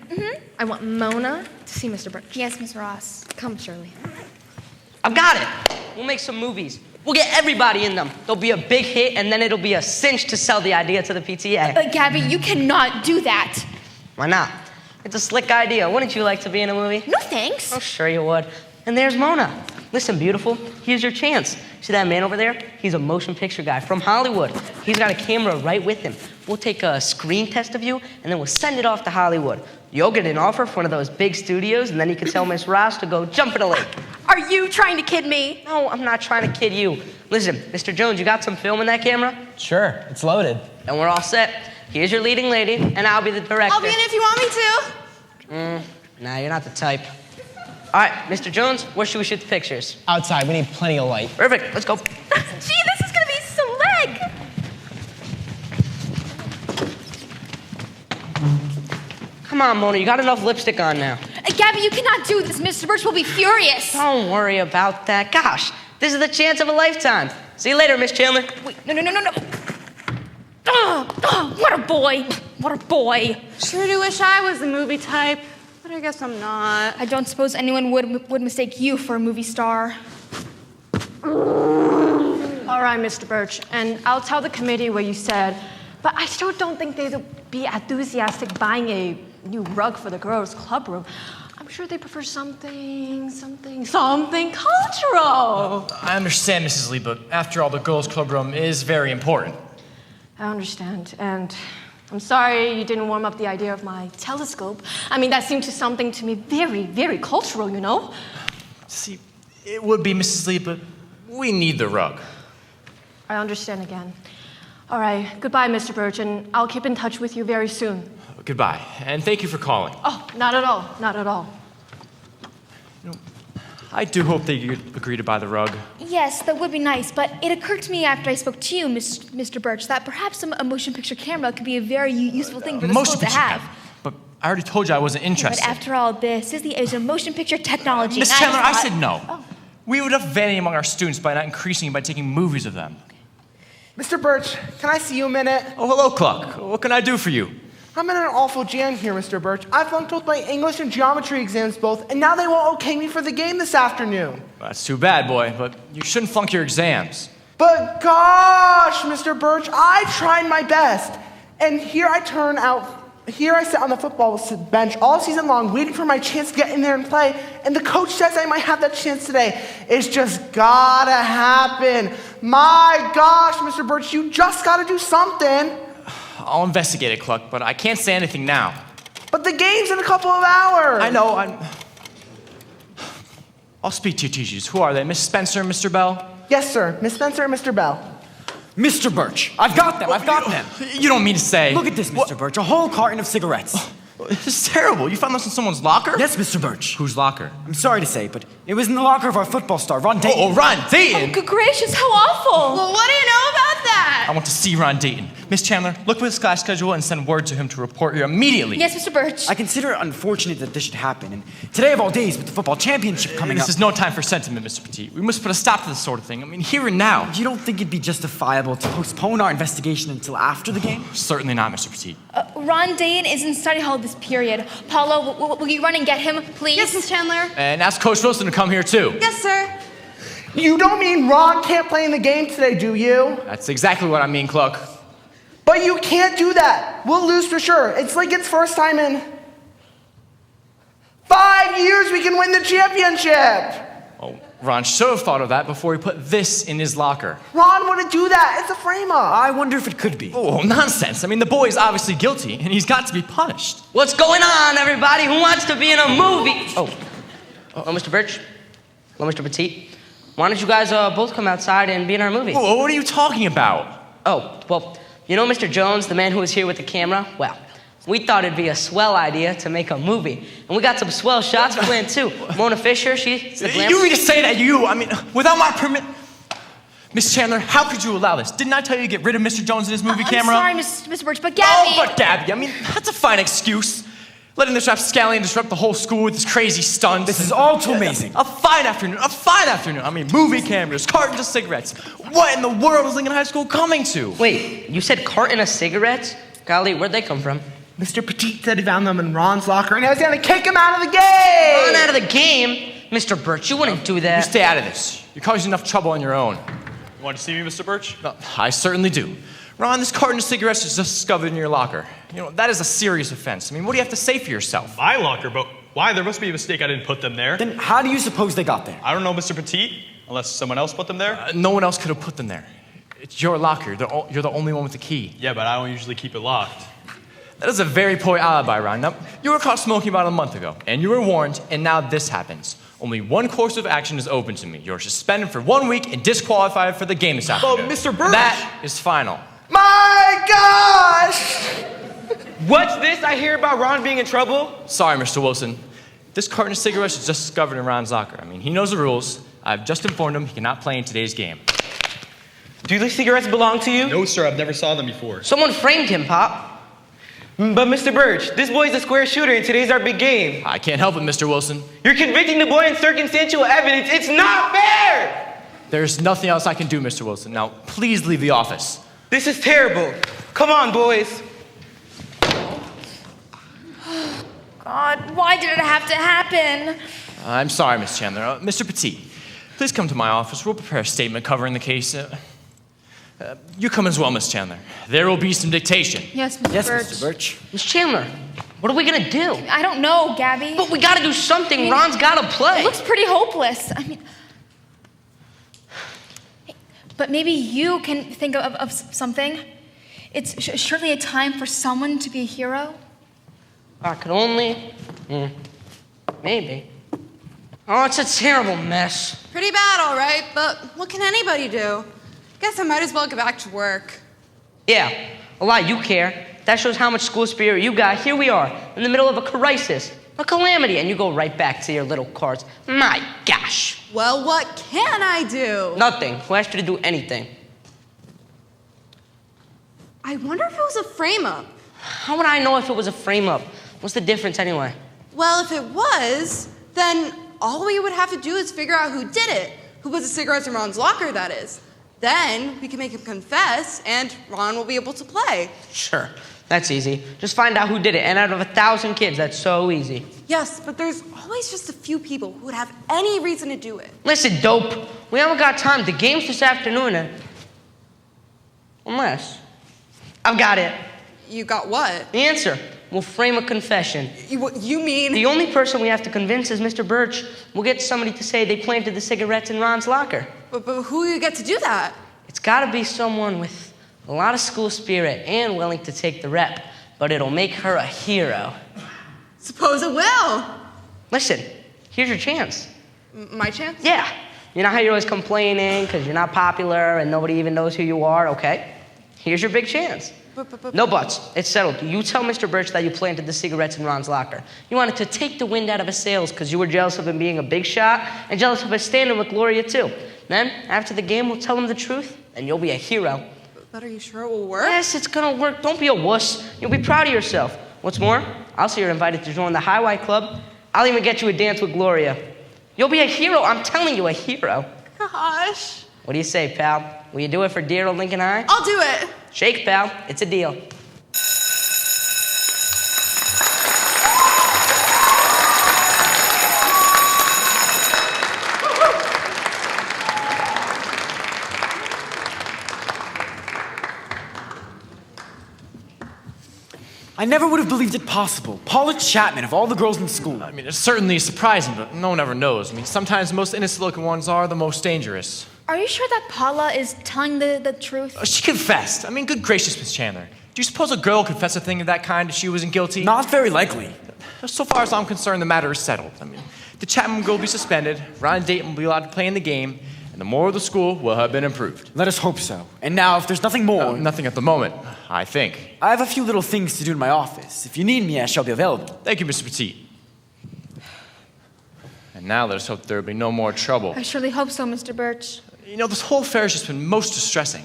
I want Mona to see Mr. Birch. Yes, Miss Ross. Come, Shirley. I've got it. We'll make some movies. We'll get everybody in them. They'll be a big hit, and then it'll be a cinch to sell the idea to the PTA. Gabby, you cannot do that. Why not? It's a slick idea. Wouldn't you like to be in a movie? No, thanks. Oh, sure you would. And there's Mona. Listen, beautiful, here's your chance. See that man over there? He's a motion picture guy from Hollywood. He's got a camera right with him. We'll take a screen test of you, and then we'll send it off to Hollywood. You'll get an offer from one of those big studios, and then you can tell Miss Ross to go jump in a lake. Are you trying to kid me? No, I'm not trying to kid you. Listen, Mr. Jones, you got some film in that camera? Sure, it's loaded. And we're all set. Here's your leading lady, and I'll be the director. I'll be in it if you want me to. Nah, you're not the type. All right, Mr. Jones, where should we shoot the pictures? Outside, we need plenty of light. Perfect, let's go. Gee, this is gonna be slick! Come on, Mona, you got enough lipstick on now. Gabby, you cannot do this. Mr. Birch will be furious. Don't worry about that. Gosh, this is the chance of a lifetime. See you later, Miss Chandler. Wait, no. Oh, what a boy. What a boy. Sure do wish I was the movie type, but I guess I'm not. I don't suppose anyone would mistake you for a movie star. All right, Mr. Birch, and I'll tell the committee what you said, but I still don't think they'd be enthusiastic buying a new rug for the girls' club room. I'm sure they prefer something cultural. I understand, Mrs. Lee, but after all, the girls' club room is very important. I understand, and I'm sorry you didn't warm up the idea of my telescope. I mean, that seemed something to me very, very cultural, you know? See, it would be, Mrs. Lee, but we need the rug. I understand again. All right, goodbye, Mr. Birch, and I'll keep in touch with you very soon. Goodbye, and thank you for calling. Oh, not at all, not at all. I do hope they agree to buy the rug. Yes, that would be nice, but it occurred to me after I spoke to you, Mr. Birch, that perhaps a motion picture camera could be a very useful thing for the school to have. But I already told you I wasn't interested. But after all, this is a motion picture technology. Miss Chandler, I said no. Oh. We would have vanity among our students by not increasing it by taking movies of them. Mr. Birch, can I see you a minute? Oh, hello, Cluck. What can I do for you? I'm in an awful jam here, Mr. Birch. I flunked both my English and geometry exams both, and now they won't okay me for the game this afternoon. That's too bad, boy, but you shouldn't flunk your exams. But gosh, Mr. Birch, I tried my best. And here I sit on the football bench all season long, waiting for my chance to get in there and play, and the coach says I might have that chance today. It's just gotta happen. My gosh, Mr. Birch, you just gotta do something. I'll investigate it, Cluck, but I can't say anything now. But the game's in a couple of hours. I know, I'll speak to your teachers. Who are they, Miss Spencer and Mr. Bell? Yes, sir, Miss Spencer and Mr. Bell. Mr. Birch, I've got them, You don't mean to say... Look at this, Mr. Birch, a whole carton of cigarettes. This is terrible. You found this in someone's locker? Yes, Mr. Birch. Whose locker? I'm sorry to say, but it was in the locker of our football star, Ron Dayton. Oh, Ron Dayton? Oh, good gracious, how awful. Well, what do you know about that? I want to see Ron Dayton. Miss Chandler, look at his class schedule and send word to him to report here immediately. Yes, Mr. Birch. I consider it unfortunate that this should happen, and today of all days with the football championship coming up... This is no time for sentiment, Mr. Petit. We must put a stop to this sort of thing. I mean, here and now. You don't think it'd be justifiable to postpone our investigation until after the game? Certainly not, Mr. Petit. Ron Dayton is in study hall this period. Paula, will you run and get him, please? Yes, Miss Chandler. And ask Coach Wilson to come here, too. Yes, sir. You don't mean Ron can't play in the game today, do you? That's exactly what I mean, Cluck. But you can't do that. We'll lose for sure. It's like it's first time in 5 years we can win the championship. Oh, Ron should have thought of that before he put this in his locker. Ron wouldn't do that. It's a frame-up. I wonder if it could be. Oh, nonsense. I mean, the boy's obviously guilty, and he's got to be punished. What's going on, everybody? Who wants to be in a movie? Oh, Mr. Birch. Hello, Mr. Petit. Why don't you guys both come outside and be in our movie? Oh, what are you talking about? Oh, well, you know Mr. Jones, the man who was here with the camera? Well, we thought it'd be a swell idea to make a movie. And we got some swell shots planned, too. Mona Fisher, she's the glamour... You mean to say that I mean, without my permit... Miss Chandler, how could you allow this? Didn't I tell you to get rid of Mr. Jones and his movie camera? I'm sorry, Mr. Birch, but Gabby... Oh, but Gabby, I mean, that's a fine excuse. Letting this rapscallion disrupt the whole school with his crazy stunts. This is all too amazing. A fine afternoon. I mean, movie cameras, cartons of cigarettes. What in the world is Lincoln High School coming to? Wait, you said carton of cigarettes? Golly, where'd they come from? Mr. Petit said he found them in Ron's locker, and I was going to kick him out of the game! Ron out of the game? Mr. Birch, you wouldn't do that. You stay out of this. You're causing enough trouble on your own. You want to see me, Mr. Birch? No, I certainly do. Ron, this carton of cigarettes is just discovered in your locker. You know, that is a serious offense. I mean, what do you have to say for yourself? My locker? But why? There must be a mistake. I didn't put them there. Then how do you suppose they got there? I don't know, Mr. Petit, unless someone else put them there. No one else could have put them there. It's your locker. You're the only one with the key. Yeah, but I don't usually keep it locked. That is a very poor alibi, Ron. Now, you were caught smoking about a month ago, and you were warned, and now this happens. Only one course of action is open to me. You're suspended for 1 week and disqualified for the game this afternoon. Oh, Mr. Birch! That is final. My gosh! What's this I hear about Ron being in trouble? Sorry, Mr. Wilson. This carton of cigarettes is just discovered in Ron's locker. I mean, he knows the rules. I've just informed him he cannot play in today's game. Do these cigarettes belong to you? No, sir. I've never saw them before. Someone framed him, Pop. But Mr. Birch, this boy's a square shooter and today's our big game. I can't help it, Mr. Wilson. You're convicting the boy in circumstantial evidence. It's not fair! There's nothing else I can do, Mr. Wilson. Now, please leave the office. This is terrible. Come on, boys. God, why did it have to happen? I'm sorry, Miss Chandler. Mr. Petit, please come to my office. We'll prepare a statement covering the case. You come as well, Miss Chandler. There will be some dictation. Yes, Mr. Birch. Mr. Birch. Miss Chandler, what are we gonna do? I don't know, Gabby. But we gotta do something. Ron's gotta play. It looks pretty hopeless. I mean, but maybe you can think of something. It's surely a time for someone to be a hero. I could only... maybe. Oh, it's a terrible mess. Pretty bad, all right, but what can anybody do? Guess I might as well get back to work. Yeah, a lot you care. That shows how much school spirit you got. Here we are, in the middle of a crisis, a calamity, and you go right back to your little cards. My gosh. Well, what can I do? Nothing. Who asked you to do anything? I wonder if it was a frame-up. How would I know if it was a frame-up? What's the difference anyway? Well, if it was, then all we would have to do is figure out who did it. Who put the cigarettes in Ron's locker, that is. Then we can make him confess, and Ron will be able to play. Sure, that's easy. Just find out who did it, and out of 1,000 kids, that's so easy. Yes, but there's always just a few people who would have any reason to do it. Listen, dope, we haven't got time. The game's this afternoon, and... Unless... I've got it. You got what? The answer. We'll frame a confession. You mean... The only person we have to convince is Mr. Birch. We'll get somebody to say they planted the cigarettes in Ron's locker. But who you get to do that? It's got to be someone with a lot of school spirit and willing to take the rep, but it'll make her a hero. Suppose it will. Listen, here's your chance. My chance? Yeah. You know how you're always complaining because you're not popular and nobody even knows who you are? Okay. Here's your big chance. No buts. It's settled. You tell Mr. Birch that you planted the cigarettes in Ron's locker. You wanted to take the wind out of his sails because you were jealous of him being a big shot and jealous of his standing with Gloria, too. Then, after the game, we'll tell him the truth, and you'll be a hero. But are you sure it will work? Yes, it's gonna work. Don't be a wuss. You'll be proud of yourself. What's more, I'll see you're invited to join the Highway Club. I'll even get you a dance with Gloria. You'll be a hero. I'm telling you, a hero. Gosh. What do you say, pal? Will you do it for dear old Lincoln High? I'll do it. Shake, pal. It's a deal. I never would have believed it possible. Paula Chapman, of all the girls in school. I mean, it's certainly surprising, but no one ever knows. I mean, sometimes the most innocent-looking ones are the most dangerous. Are you sure that Paula is telling the truth? She confessed. I mean, good gracious, Miss Chandler. Do you suppose a girl would confess a thing of that kind if she wasn't guilty? Not very likely. So far as I'm concerned, the matter is settled. I mean, the Chapman girl will be suspended, Ron and Dayton will be allowed to play in the game, and the moral of the school will have been improved. Let us hope so. And now, if there's nothing more... nothing at the moment, I think. I have a few little things to do in my office. If you need me, I shall be available. Thank you, Mr. Pettit. And now let us hope there will be no more trouble. I surely hope so, Mr. Birch. You know, this whole affair has just been most distressing.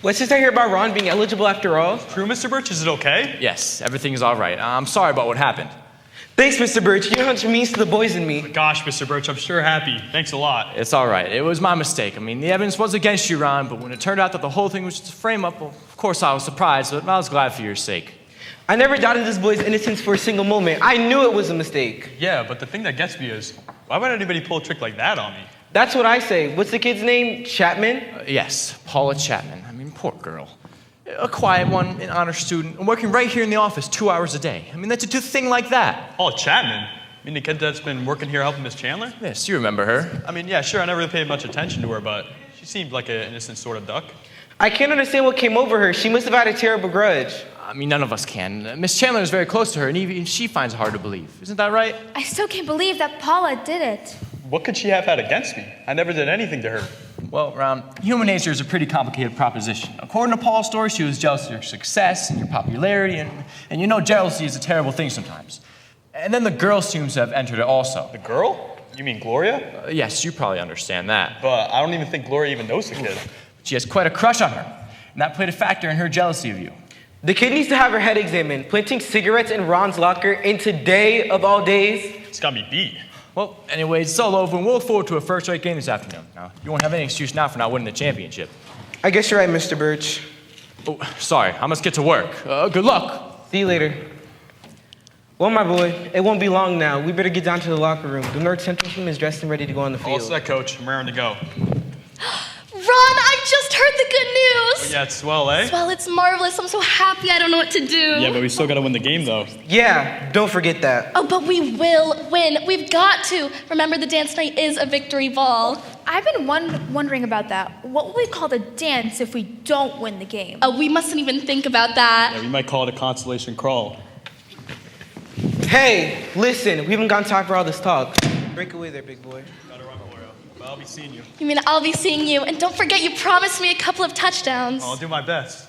What's this I hear about Ron being eligible after all? True, Mr. Birch? Is it okay? Yes, everything is all right. I'm sorry about what happened. Thanks, Mr. Birch. You know how much it means to the boys and me. Gosh, Mr. Birch, I'm sure happy. Thanks a lot. It's all right. It was my mistake. I mean, the evidence was against you, Ron, but when it turned out that the whole thing was just a frame-up, well, of course I was surprised, but I was glad for your sake. I never doubted this boy's innocence for a single moment. I knew it was a mistake. Yeah, but the thing that gets me is, why would anybody pull a trick like that on me? That's what I say. What's the kid's name? Chapman? Yes, Paula Chapman. I mean, poor girl. A quiet one, an honor student, and working right here in the office 2 hours a day. I mean, that's a good thing like that. Paula Chapman? I mean, the kid that's been working here helping Miss Chandler? Yes, you remember her. I mean, yeah, sure, I never really paid much attention to her, but she seemed like an innocent sort of duck. I can't understand what came over her. She must have had a terrible grudge. I mean, none of us can. Miss Chandler is very close to her, and even she finds it hard to believe. Isn't that right? I still can't believe that Paula did it. What could she have had against me? I never did anything to her. Well, Ron, human nature is a pretty complicated proposition. According to Paul's story, she was jealous of your success and your popularity, and you know jealousy is a terrible thing sometimes. And then the girl seems to have entered it also. The girl? You mean Gloria? Yes, you probably understand that. But I don't even think Gloria even knows the kid. She has quite a crush on her, and that played a factor in her jealousy of you. The kid needs to have her head examined. Planting cigarettes in Ron's locker in today of all days. It's got me beat. Well, anyways, it's all over, and we'll look forward to a first-rate game this afternoon. Now, you won't have any excuse now for not winning the championship. I guess you're right, Mr. Birch. Oh, sorry, I must get to work. Good luck. See you later. Well, my boy, it won't be long now. We better get down to the locker room. The North Central team is dressed and ready to go on the field. All set, Coach. I'm raring to go. I just heard the good news. Oh, yeah, it's swell, eh? Well, it's marvelous. I'm so happy I don't know what to do. Yeah, but we still gotta win the game, though. Yeah, don't forget that. Oh, but we will win. We've got to. Remember, the dance night is a victory ball. I've been wondering about that. What will we call the dance if we don't win the game? Oh, we mustn't even think about that. Yeah, we might call it a consolation crawl. Hey, listen, we haven't got time for all this talk. Break away there, big boy. Gotta run, Gloria. But I'll be seeing you. You mean I'll be seeing you? And don't forget, you promised me a couple of touchdowns. I'll do my best.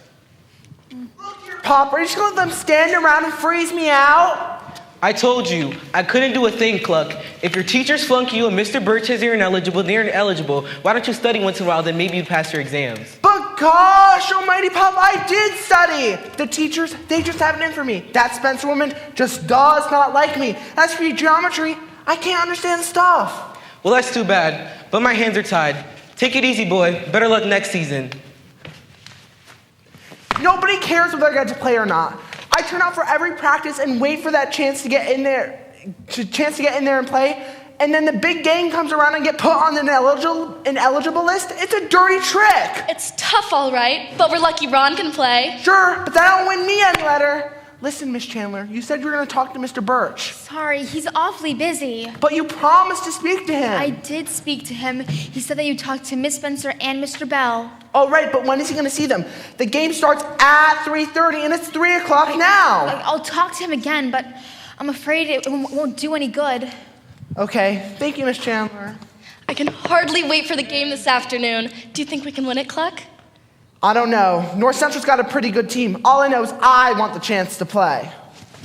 Pop, are you just gonna let them stand around and freeze me out? I told you, I couldn't do a thing, Cluck. If your teachers flunk you and Mr. Birch says you're ineligible, they're ineligible. Why don't you study once in a while, then maybe you'd pass your exams. But gosh, almighty Pop, I did study! The teachers, they just have it in for me. That Spencer woman just does not like me. As for your geometry, I can't understand stuff. Well, that's too bad, but my hands are tied. Take it easy, boy. Better luck next season. Nobody cares whether I get to play or not. I turn out for every practice and wait for that chance to get in there, and play. And then the big game comes around and get put on the ineligible list. It's a dirty trick. It's tough, all right, but we're lucky Ron can play. Sure, but that don't win me any letter. Listen, Miss Chandler, you said you were going to talk to Mr. Birch. Sorry, he's awfully busy. But you promised to speak to him. I did speak to him. He said that you talked to Miss Spencer and Mr. Bell. Oh, right, but when is he going to see them? The game starts at 3:30, and it's 3 o'clock now. I'll talk to him again, but I'm afraid it won't do any good. Okay, thank you, Miss Chandler. I can hardly wait for the game this afternoon. Do you think we can win it, Cluck? I don't know. North Central's got a pretty good team. All I know is I want the chance to play.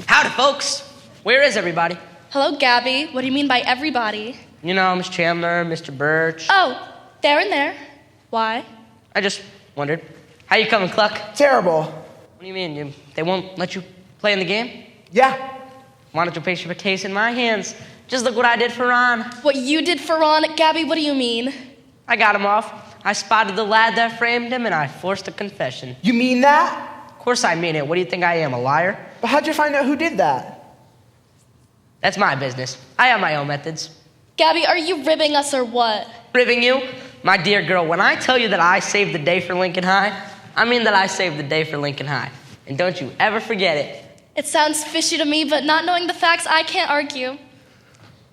Howdy, folks. Where is everybody? Hello, Gabby. What do you mean by everybody? You know, Miss Chandler, Mr. Birch. Oh, there and there. Why? I just wondered. How you coming, Cluck? Terrible. What do you mean? They won't let you play in the game? Yeah. Why don't you place your case in my hands? Just look what I did for Ron. What you did for Ron? Gabby, what do you mean? I got him off. I spotted the lad that framed him, and I forced a confession. You mean that? Of course I mean it. What do you think I am, a liar? But how'd you find out who did that? That's my business. I have my own methods. Gabby, are you ribbing us or what? Ribbing you? My dear girl, when I tell you that I saved the day for Lincoln High, I mean that I saved the day for Lincoln High. And don't you ever forget it. It sounds fishy to me, but not knowing the facts, I can't argue.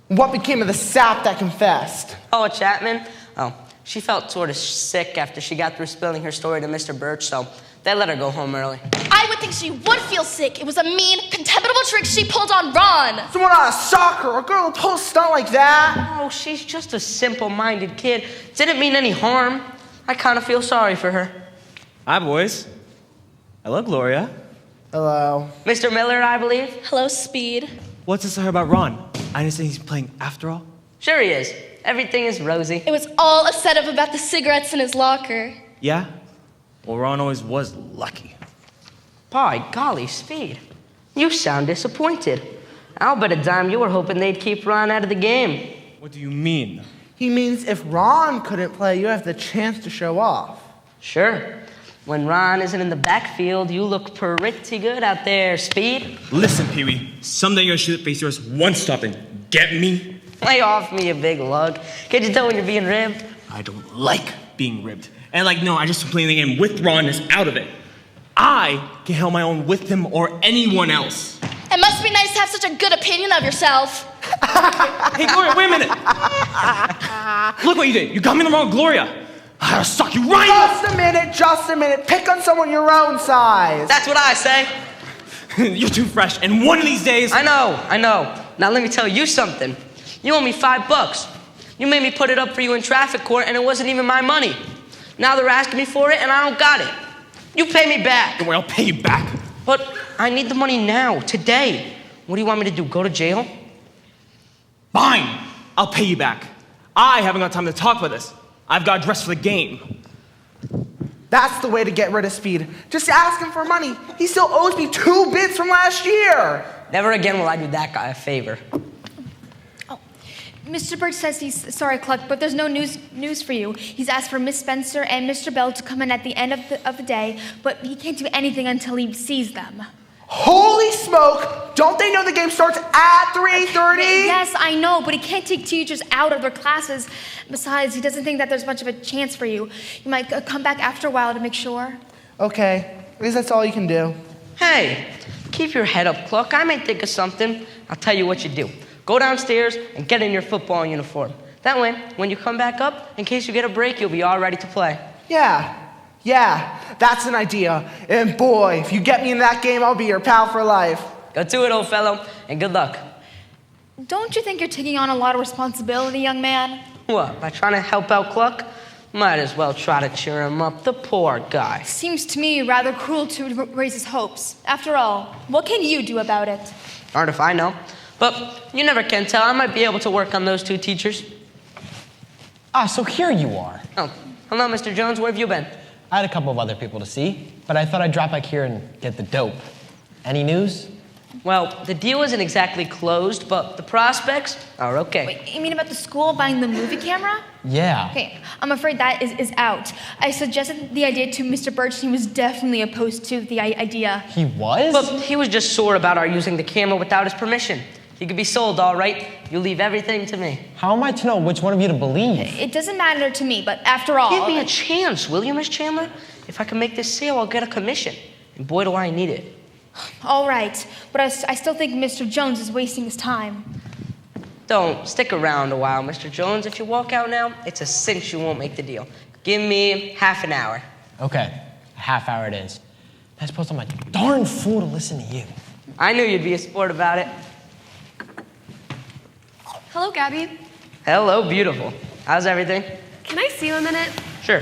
What became of the sap that confessed? Oh, Chapman? Oh, she felt sort of sick after she got through spilling her story to Mr. Birch, so they let her go home early. I would think she would feel sick. It was a mean, contemptible trick she pulled on Ron. Someone on a soccer, a girl who pulls a stunt like that. Oh, she's just a simple-minded kid. Didn't mean any harm. I kind of feel sorry for her. Hi, boys. Hello, Gloria. Hello. Mr. Miller, I believe. Hello, Speed. What's this I heard about Ron? I understand he's playing after all? Sure he is. Everything is rosy. It was all a setup about the cigarettes in his locker. Yeah? Well, Ron always was lucky. By golly, Speed. You sound disappointed. I'll bet a dime you were hoping they'd keep Ron out of the game. What do you mean? He means if Ron couldn't play, you have the chance to show off. Sure. When Ron isn't in the backfield, you look pretty good out there, Speed. Listen, Pee-wee. Someday you're gonna shoot the face yours one stopping. Get me? Lay off me, you big lug. Can't you tell when you're being ribbed? I don't like being ribbed. And no, I just playing the game with Ron is out of it. I can hold my own with him or anyone else. It must be nice to have such a good opinion of yourself. Hey, Gloria, wait a minute. Look what you did. You got me in the wrong Gloria. I'll suck you right in. Just a minute. Pick on someone your own size. That's what I say. You're too fresh, and one of these days... I know. Now let me tell you something. You owe me $5. You made me put it up for you in traffic court, and it wasn't even my money. Now they're asking me for it, and I don't got it. You pay me back. Don't worry, I'll pay you back. But I need the money now, today. What do you want me to do, go to jail? Fine, I'll pay you back. I haven't got time to talk about this. I've got to dress for the game. That's the way to get rid of Speed. Just ask him for money. He still owes me 2 bits from last year. Never again will I do that guy a favor. Mr. Birch says he's sorry, Cluck, but there's no news for you. He's asked for Miss Spencer and Mr. Bell to come in at the end of the day, but he can't do anything until he sees them. Holy smoke. Don't they know the game starts at 3:30? Yes, I know, but he can't take teachers out of their classes. Besides, he doesn't think that there's much of a chance for you. You might come back after a while to make sure. Okay, I guess that's all you can do. Hey, keep your head up, Cluck. I may think of something. I'll tell you what you do. Go downstairs and get in your football uniform. That way, when you come back up, in case you get a break, you'll be all ready to play. Yeah, that's an idea. And boy, if you get me in that game, I'll be your pal for life. Go to it, old fellow, and good luck. Don't you think you're taking on a lot of responsibility, young man? What, by trying to help out Cluck? Might as well try to cheer him up, the poor guy. Seems to me rather cruel to raise his hopes. After all, what can you do about it? Hard if I know. But you never can tell. I might be able to work on those two teachers. So here you are. Oh, hello, Mr. Jones. Where have you been? I had a couple of other people to see, but I thought I'd drop back here and get the dope. Any news? Well, the deal isn't exactly closed, but the prospects are okay. Wait, you mean about the school buying the movie camera? Yeah. Okay, I'm afraid that is out. I suggested the idea to Mr. Birch, and he was definitely opposed to the idea. He was? But he was just sore about our using the camera without his permission. He could be sold, all right. You leave everything to me. How am I to know which one of you to believe? It doesn't matter to me, but after all... Give me a chance, will you, Miss Chandler? If I can make this sale, I'll get a commission. And boy, do I need it. All right, but I still think Mr. Jones is wasting his time. Don't. Stick around a while, Mr. Jones. If you walk out now, it's a cinch you won't make the deal. Give me half an hour. Okay, a half hour it is. I suppose I'm a darn fool to listen to you. I knew you'd be a sport about it. Hello, Gabby. Hello, beautiful. How's everything? Can I see you a minute? Sure.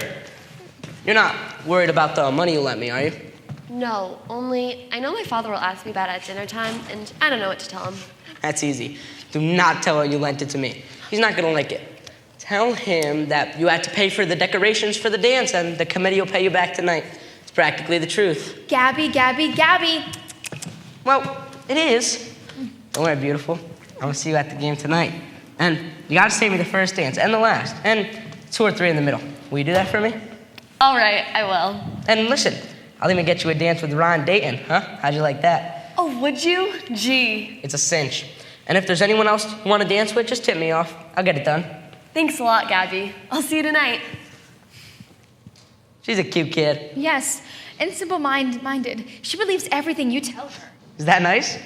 You're not worried about the money you lent me, are you? No, only I know my father will ask me about it at dinner time, and I don't know what to tell him. That's easy. Do not tell him you lent it to me. He's not gonna like it. Tell him that you had to pay for the decorations for the dance, and the committee will pay you back tonight. It's practically the truth. Gabby. Well, it is. Don't worry, beautiful. I will see you at the game tonight. And you gotta save me the first dance and the last, and 2 or 3 in the middle. Will you do that for me? All right, I will. And listen, I'll even get you a dance with Ron Dayton, huh? How'd you like that? Oh, would you? Gee. It's a cinch. And if there's anyone else you want to dance with, just tip me off. I'll get it done. Thanks a lot, Gabby. I'll see you tonight. She's a cute kid. Yes, and simple-minded. She believes everything you tell her. Is that nice?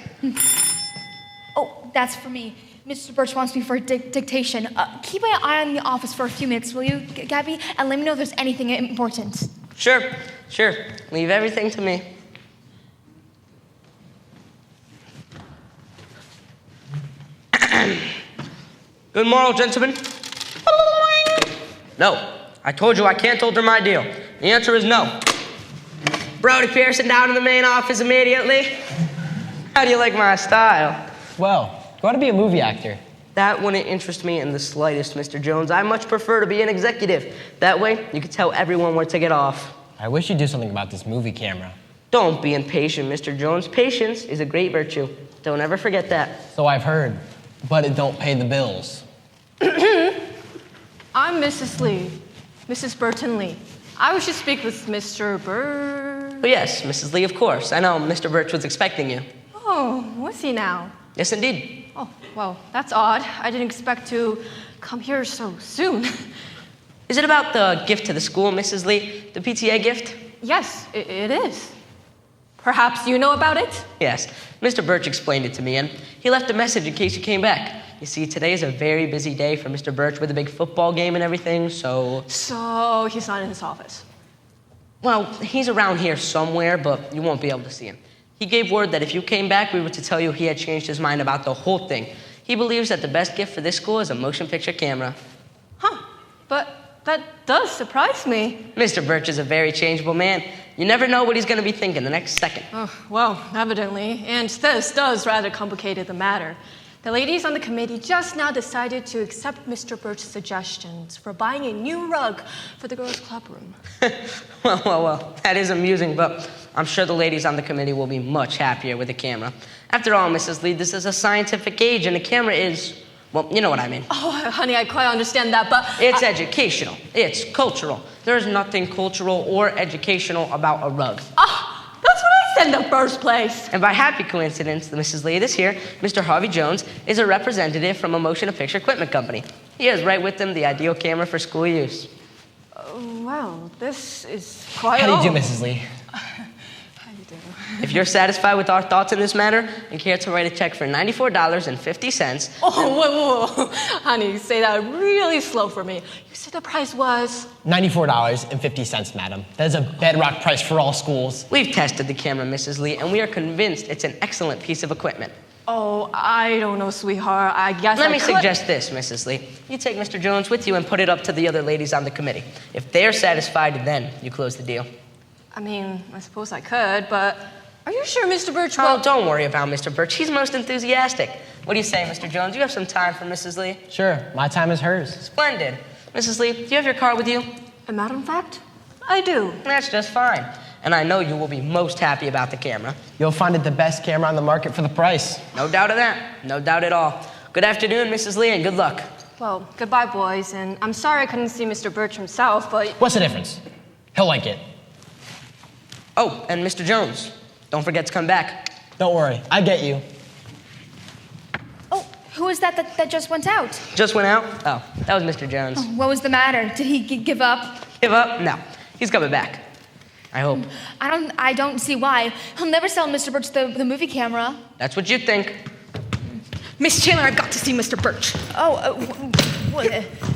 Oh, that's for me. Mr. Birch wants me for dictation. Keep an eye on the office for a few minutes, will you, Gabby? And let me know if there's anything important. Sure. Leave everything to me. Good morrow, gentlemen. No. I told you I can't alter my deal. The answer is no. Brody Pearson down in the main office immediately. How do you like my style? Well, you want to be a movie actor. That wouldn't interest me in the slightest, Mr. Jones. I much prefer to be an executive. That way, you can tell everyone where to get off. I wish you'd do something about this movie camera. Don't be impatient, Mr. Jones. Patience is a great virtue. Don't ever forget that. So I've heard, but it don't pay the bills. I'm Mrs. Lee, Mrs. Burton Lee. I wish to speak with Mr. Birch. Oh, yes, Mrs. Lee, of course. I know Mr. Birch was expecting you. Oh, was he now? Yes, indeed. Oh, well, that's odd. I didn't expect to come here so soon. Is it about the gift to the school, Mrs. Lee? The PTA gift? Yes, it is. Perhaps you know about it? Yes. Mr. Birch explained it to me, and he left a message in case you came back. You see, today is a very busy day for Mr. Birch with a big football game and everything, so... So he's not in his office? Well, he's around here somewhere, but you won't be able to see him. He gave word that if you came back, we were to tell you he had changed his mind about the whole thing. He believes that the best gift for this school is a motion picture camera. Huh, but that does surprise me. Mr. Birch is a very changeable man. You never know what he's going to be thinking the next second. Oh, well, evidently. And this does rather complicate the matter. The ladies on the committee just now decided to accept Mr. Birch's suggestions for buying a new rug for the girls' club room. Well, that is amusing, but I'm sure the ladies on the committee will be much happier with the camera. After all, Mrs. Lee, this is a scientific age, and the camera is, well, you know what I mean. Oh, honey, I quite understand that, but... It's educational. It's cultural. There's nothing cultural or educational about a rug. Ah, that's what I in the first place? And by happy coincidence, Mrs. Lee, this here, Mr. Harvey Jones, is a representative from a motion picture equipment company. He has right with him the ideal camera for school use. Well, this is quite How do you do, Mrs. Lee? If you're satisfied with our thoughts in this matter and care to write a check for $94.50... Oh, whoa. Honey, you say that really slow for me. You said the price was... $94.50, madam. That is a bedrock price for all schools. We've tested the camera, Mrs. Lee, and we are convinced it's an excellent piece of equipment. Oh, I don't know, sweetheart. I guess Let me suggest this, Mrs. Lee. You take Mr. Jones with you and put it up to the other ladies on the committee. If they're satisfied, then you close the deal. I mean, I suppose I could, but are you sure Mr. Birch will... Oh, don't worry about Mr. Birch. He's most enthusiastic. What do you say, Mr. Jones? You have some time for Mrs. Lee? Sure. My time is hers. Splendid. Mrs. Lee, do you have your car with you? As a matter of fact, I do. That's just fine. And I know you will be most happy about the camera. You'll find it the best camera on the market for the price. No doubt of that. No doubt at all. Good afternoon, Mrs. Lee, and good luck. Well, goodbye, boys, and I'm sorry I couldn't see Mr. Birch himself, but... What's the difference? He'll like it. Oh, and Mr. Jones, don't forget to come back. Don't worry, I get you. Oh, who is that just went out? Just went out? Oh, that was Mr. Jones. Oh, what was the matter? Did he give up? Give up? No. He's coming back. I hope. I don't see why. He'll never sell Mr. Birch the movie camera. That's what you think. Miss Chandler, I've got to see Mr. Birch.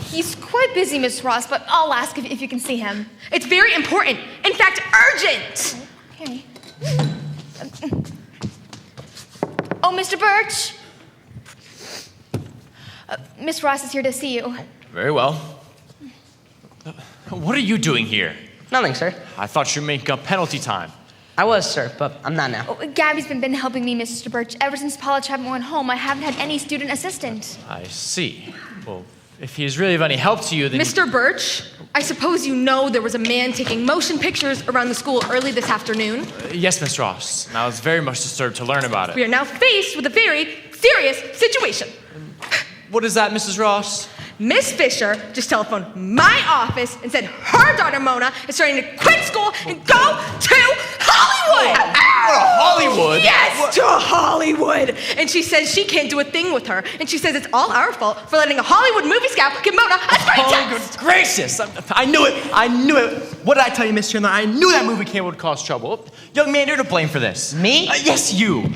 He's quite busy, Miss Ross, but I'll ask if you can see him. It's very important. In fact, urgent. Okay. Oh, Mr. Birch. Miss Ross is here to see you. Very well. What are you doing here? Nothing, sir. I thought you were making up penalty time. I was, sir, but I'm not now. Oh, Gabby's been helping me, Mr. Birch. Ever since Paula Chapman went home, I haven't had any student assistant. I see. Well, if he is really of any help to you, then... Mr. Birch, I suppose you know there was a man taking motion pictures around the school early this afternoon. Yes, Miss Ross. And I was very much disturbed to learn about it. We are now faced with a very serious situation. What is that, Mrs. Ross? Miss Fisher just telephoned my office and said her daughter Mona is starting to quit school and go to Hollywood! Hollywood? Yes, to Hollywood! And she says she can't do a thing with her. And she says it's all our fault for letting a Hollywood movie scout give Mona a straight text! Good gracious! I knew it! What did I tell you, Miss Chandler? I knew that movie camera would cause trouble. Young man, you're to blame for this. Me? Yes, you!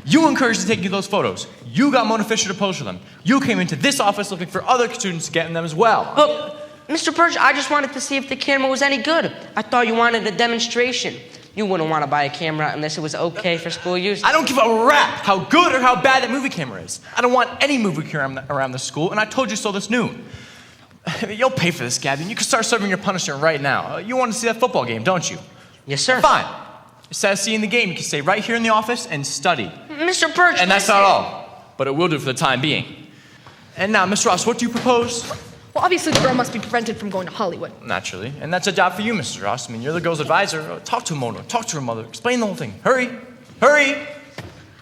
You encouraged to take you those photos. You got Mona Fisher to pose for them. You came into this office looking for other students to get in them as well. But, Mr. Birch, I just wanted to see if the camera was any good. I thought you wanted a demonstration. You wouldn't want to buy a camera unless it was okay for school use. I don't give a rap how good or how bad that movie camera is. I don't want any movie camera around the school, and I told you so this noon. You'll pay for this, Gabby, and you can start serving your punishment right now. You want to see that football game, don't you? Yes, sir. Fine. Instead of seeing the game, you can stay right here in the office and study. Mr. Birch, and that's not all, but it will do for the time being. And now, Miss Ross, what do you propose? Well, obviously the girl must be prevented from going to Hollywood. Naturally, and that's a job for you, Mrs. Ross. I mean, you're the girl's advisor. Talk to Mona, talk to her mother, explain the whole thing. Hurry, hurry!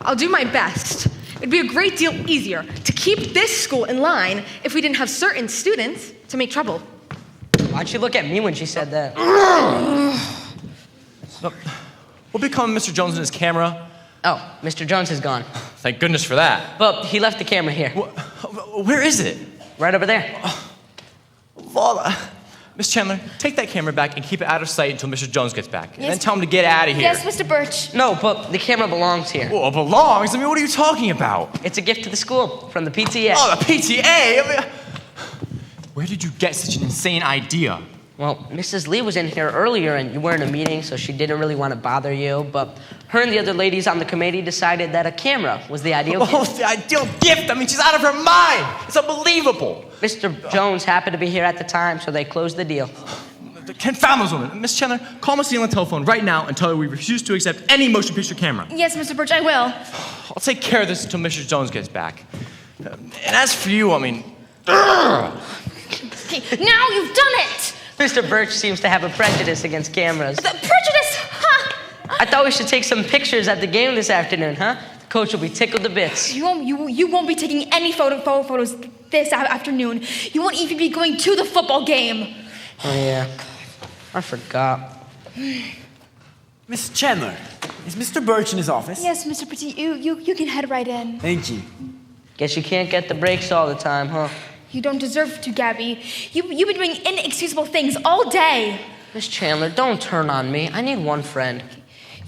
I'll do my best. It'd be a great deal easier to keep this school in line if we didn't have certain students to make trouble. Why'd she look at me when she said that? What become of Mr. Jones and his camera? Oh, Mr. Jones is gone. Thank goodness for that. But he left the camera here. Where is it? Right over there. Miss Chandler, take that camera back and keep it out of sight until Mr. Jones gets back. And then tell him to get out of here. Yes, Mr. Birch. No, but the camera belongs here. Well, it belongs? I mean, what are you talking about? It's a gift to the school from the PTA. Oh, the PTA? I mean, where did you get such an insane idea? Well, Mrs. Lee was in here earlier and you were in a meeting, so she didn't really want to bother you, but her and the other ladies on the committee decided that a camera was the ideal gift. Oh, the ideal gift? I mean, she's out of her mind. It's unbelievable. Mr. Jones happened to be here at the time, so they closed the deal. Confound those women. Miss Chandler, call Miss Lee on the telephone right now and tell her we refuse to accept any motion picture camera. Yes, Mr. Birch, I will. I'll take care of this until Mr. Jones gets back. And as for you, I mean... Okay, now you've done it! Mr. Birch seems to have a prejudice against cameras. The prejudice? Huh? I thought we should take some pictures at the game this afternoon, huh? The coach will be tickled to bits. You won't be taking any photos this afternoon. You won't even be going to the football game. Oh, yeah. I forgot. Miss Chandler, Is Mr. Birch in his office? Yes, Mr. Petit, you can head right in. Thank you. Guess you can't get the breaks all the time, huh? You don't deserve to, Gabby. You've been doing inexcusable things all day. Miss Chandler, don't turn on me. I need one friend.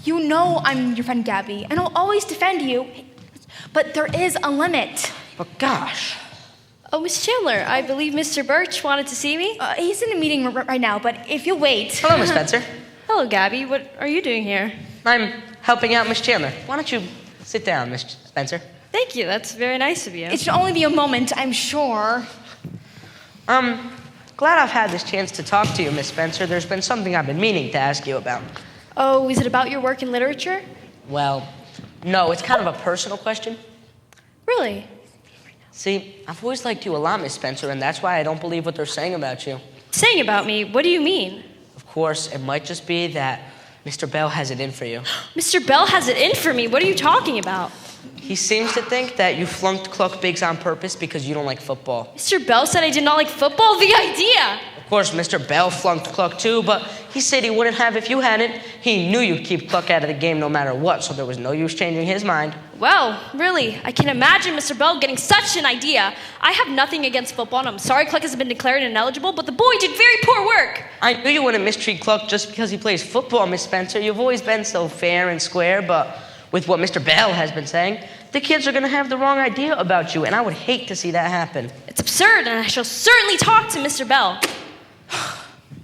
You know I'm your friend, Gabby, and I'll always defend you. But there is a limit. But gosh. Oh, Miss Chandler, I believe Mr. Birch wanted to see me. He's in a meeting right now, but if you'll wait. Hello, Miss Spencer. Hello, Gabby. What are you doing here? I'm helping out Miss Chandler. Why don't you sit down, Miss Spencer? Thank you. That's very nice of you. It should only be a moment, I'm sure. Glad I've had this chance to talk to you, Miss Spencer. There's been something I've been meaning to ask you about. Oh, is it about your work in literature? Well, no, it's kind of a personal question. Really? See, I've always liked you a lot, Miss Spencer, and that's why I don't believe what they're saying about you. Saying about me? What do you mean? Of course, it might just be that Mr. Bell has it in for you. Mr. Bell has it in for me? What are you talking about? He seems to think that you flunked Cluck Biggs on purpose because you don't like football. Mr. Bell said I did not like football? The idea! Of course, Mr. Bell flunked Cluck too, but he said he wouldn't have if you hadn't. He knew you'd keep Cluck out of the game no matter what, so there was no use changing his mind. Well, really, I can imagine Mr. Bell getting such an idea. I have nothing against football, and I'm sorry Cluck has been declared ineligible, but the boy did very poor work. I knew you wouldn't mistreat Cluck just because he plays football, Miss Spencer. You've always been so fair and square, but with what Mr. Bell has been saying, the kids are going to have the wrong idea about you, and I would hate to see that happen. It's absurd, and I shall certainly talk to Mr. Bell.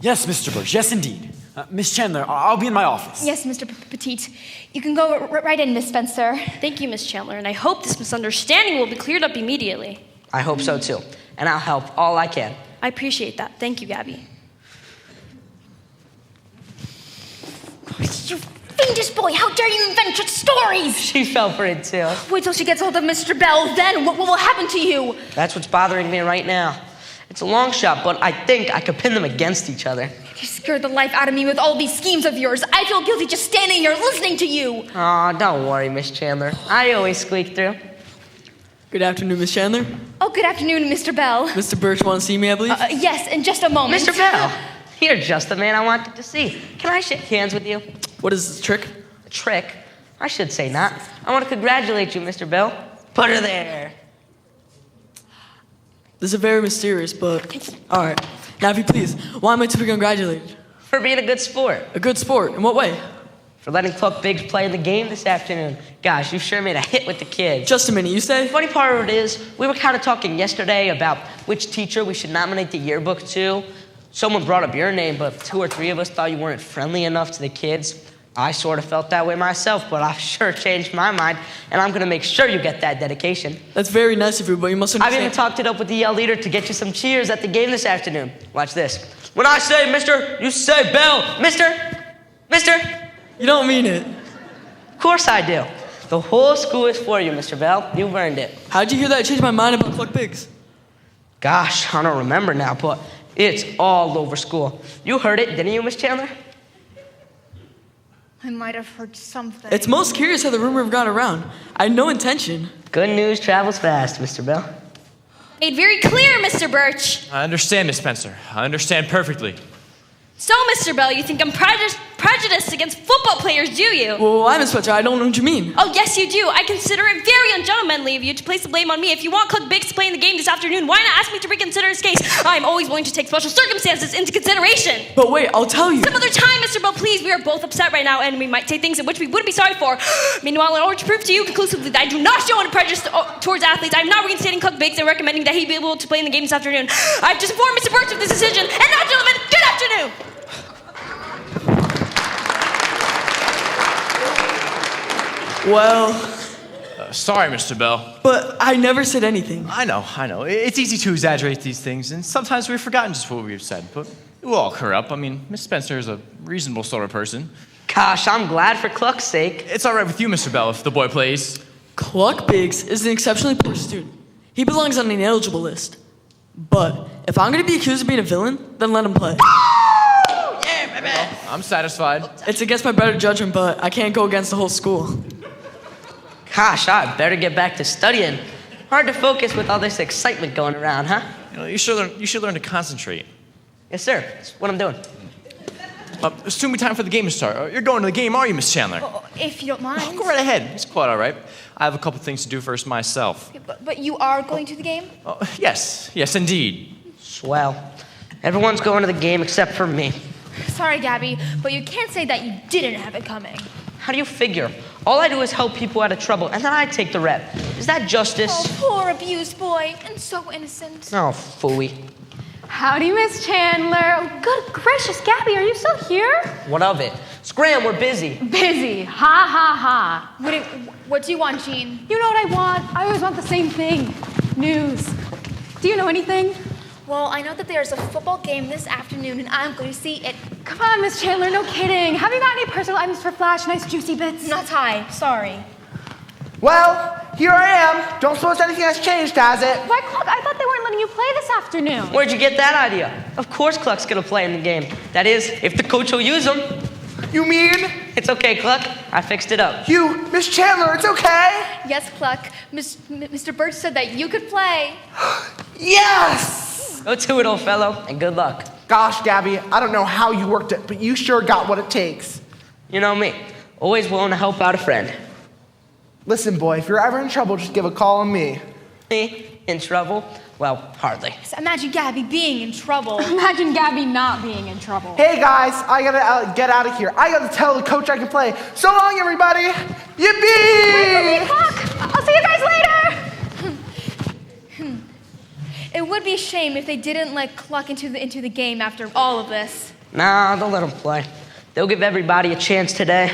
Yes, Mr. Birch, yes indeed. Miss Chandler, I'll be in my office. Yes, Mr. Petit. You can go right in, Miss Spencer. Thank you, Miss Chandler, and I hope this misunderstanding will be cleared up immediately. I hope so too, and I'll help all I can. I appreciate that. Thank you, Gabby. You fiendish boy, how dare you invent such stories? She fell for it too. Wait till she gets hold of Mr. Bell, then what will happen to you? That's what's bothering me right now. It's a long shot, but I think I could pin them against each other. You scared the life out of me with all these schemes of yours. I feel guilty just standing here listening to you. Aw, don't worry, Miss Chandler. I always squeak through. Good afternoon, Miss Chandler. Oh, good afternoon, Mr. Bell. Mr. Birch want to see me, I believe? Yes, in just a moment. Mr. Bell, you're just the man I wanted to see. Can I shake hands with you? What is this trick? A trick? I should say not. I want to congratulate you, Mr. Bell. Put her there. This is very mysterious, but all right. Now, if you please, why am I to be congratulated? For being a good sport. A good sport? In what way? For letting Cluck Biggs play in the game this afternoon. Gosh, you sure made a hit with the kids. Just a minute, you say? The funny part of it is, we were kind of talking yesterday about which teacher we should nominate the yearbook to. Someone brought up your name, but 2 or 3 of us thought you weren't friendly enough to the kids. I sort of felt that way myself, but I've sure changed my mind, and I'm going to make sure you get that dedication. That's very nice of you, but you must understand. I've even talked it up with the yell leader to get you some cheers at the game this afternoon. Watch this. When I say mister, you say Bell. Mister. You don't mean it. Of course I do. The whole school is for you, Mr. Bell. You've earned it. How'd you hear that I changed my mind about Cluck Biggs? Gosh, I don't remember now, but it's all over school. You heard it, didn't you, Miss Chandler? I might have heard something. It's most curious how the rumor got around. I had no intention. Good news travels fast, Mr. Bell. Made very clear, Mr. Birch. I understand, Miss Spencer. I understand perfectly. So, Mr. Bell, you think I'm prejudiced against football players, do you? Well, why, Miss Spencer? I don't know what you mean. Oh, yes, you do. I consider it very ungentlemanly of you to place the blame on me. If you want Cluck Biggs to play in the game this afternoon, why not ask me to reconsider his case? I'm always willing to take special circumstances into consideration. But wait, I'll tell you. Some other time, Mr. Bell, please. We are both upset right now, and we might say things in which we wouldn't be sorry for. Meanwhile, in order to prove to you conclusively that I do not show any prejudice towards athletes, I'm not reinstating Cluck Biggs and recommending that he be able to play in the game this afternoon. I've just informed Mr. Birch of this decision, and now, gentlemen, good afternoon. Well... Sorry, Mr. Bell. But I never said anything. I know. It's easy to exaggerate these things, and sometimes we've forgotten just what we've said, but it will all clear up. I mean, Miss Spencer is a reasonable sort of person. Gosh, I'm glad for Cluck's sake. It's all right with you, Mr. Bell, if the boy plays. Cluck Biggs is an exceptionally poor student. He belongs on the ineligible list. But if I'm going to be accused of being a villain, then let him play. Yeah, baby. Well, I'm satisfied. It's against my better judgment, but I can't go against the whole school. Gosh, I better get back to studying. Hard to focus with all this excitement going around, huh? You should learn to concentrate. Yes, sir. That's what I'm doing. Soon be time for the game to start. You're going to the game, are you, Miss Chandler? If you don't mind. Go right ahead. It's quite all right. I have a couple things to do first myself. But you are going to the game? Yes, indeed. Swell. Everyone's going to the game except for me. Sorry, Gabby, but you can't say that you didn't have it coming. How do you figure? All I do is help people out of trouble, and then I take the rep. Is that justice? Oh, poor abused boy, and so innocent. Oh, phooey. Howdy, Miss Chandler. Oh, good gracious, Gabby, are you still here? What of it? Scram, we're busy. Busy. Ha, ha, ha. What do you want, Jean? You know what I want? I always want the same thing. News. Do you know anything? Well, I know that there's a football game this afternoon, and I'm going to see it. Come on, Miss Chandler, no kidding. Have you got any personal items for Flash? Nice juicy bits? Not I, sorry. Well, here I am. Don't suppose anything has changed, has it? Why, Cluck, I thought they weren't letting you play this afternoon. Where'd you get that idea? Of course Cluck's gonna play in the game. That is, if the coach will use him. You mean? It's okay, Cluck. I fixed it up. You, Miss Chandler, it's okay? Yes, Cluck. Mr. Birch said that you could play. Yes! Go to it, old fellow, and good luck. Gosh, Gabby, I don't know how you worked it, but you sure got what it takes. You know me, always willing to help out a friend. Listen, boy, if you're ever in trouble, just give a call on me. Me? In trouble? Well, hardly. So imagine Gabby being in trouble. Imagine Gabby not being in trouble. Hey, guys, I gotta get out of here. I gotta tell the coach I can play. So long, everybody. Yippee! Wait for me, Cluck. I'll see you guys later. It would be a shame if they didn't let Cluck into the game after all of this. Nah, don't let them play. They'll give everybody a chance today.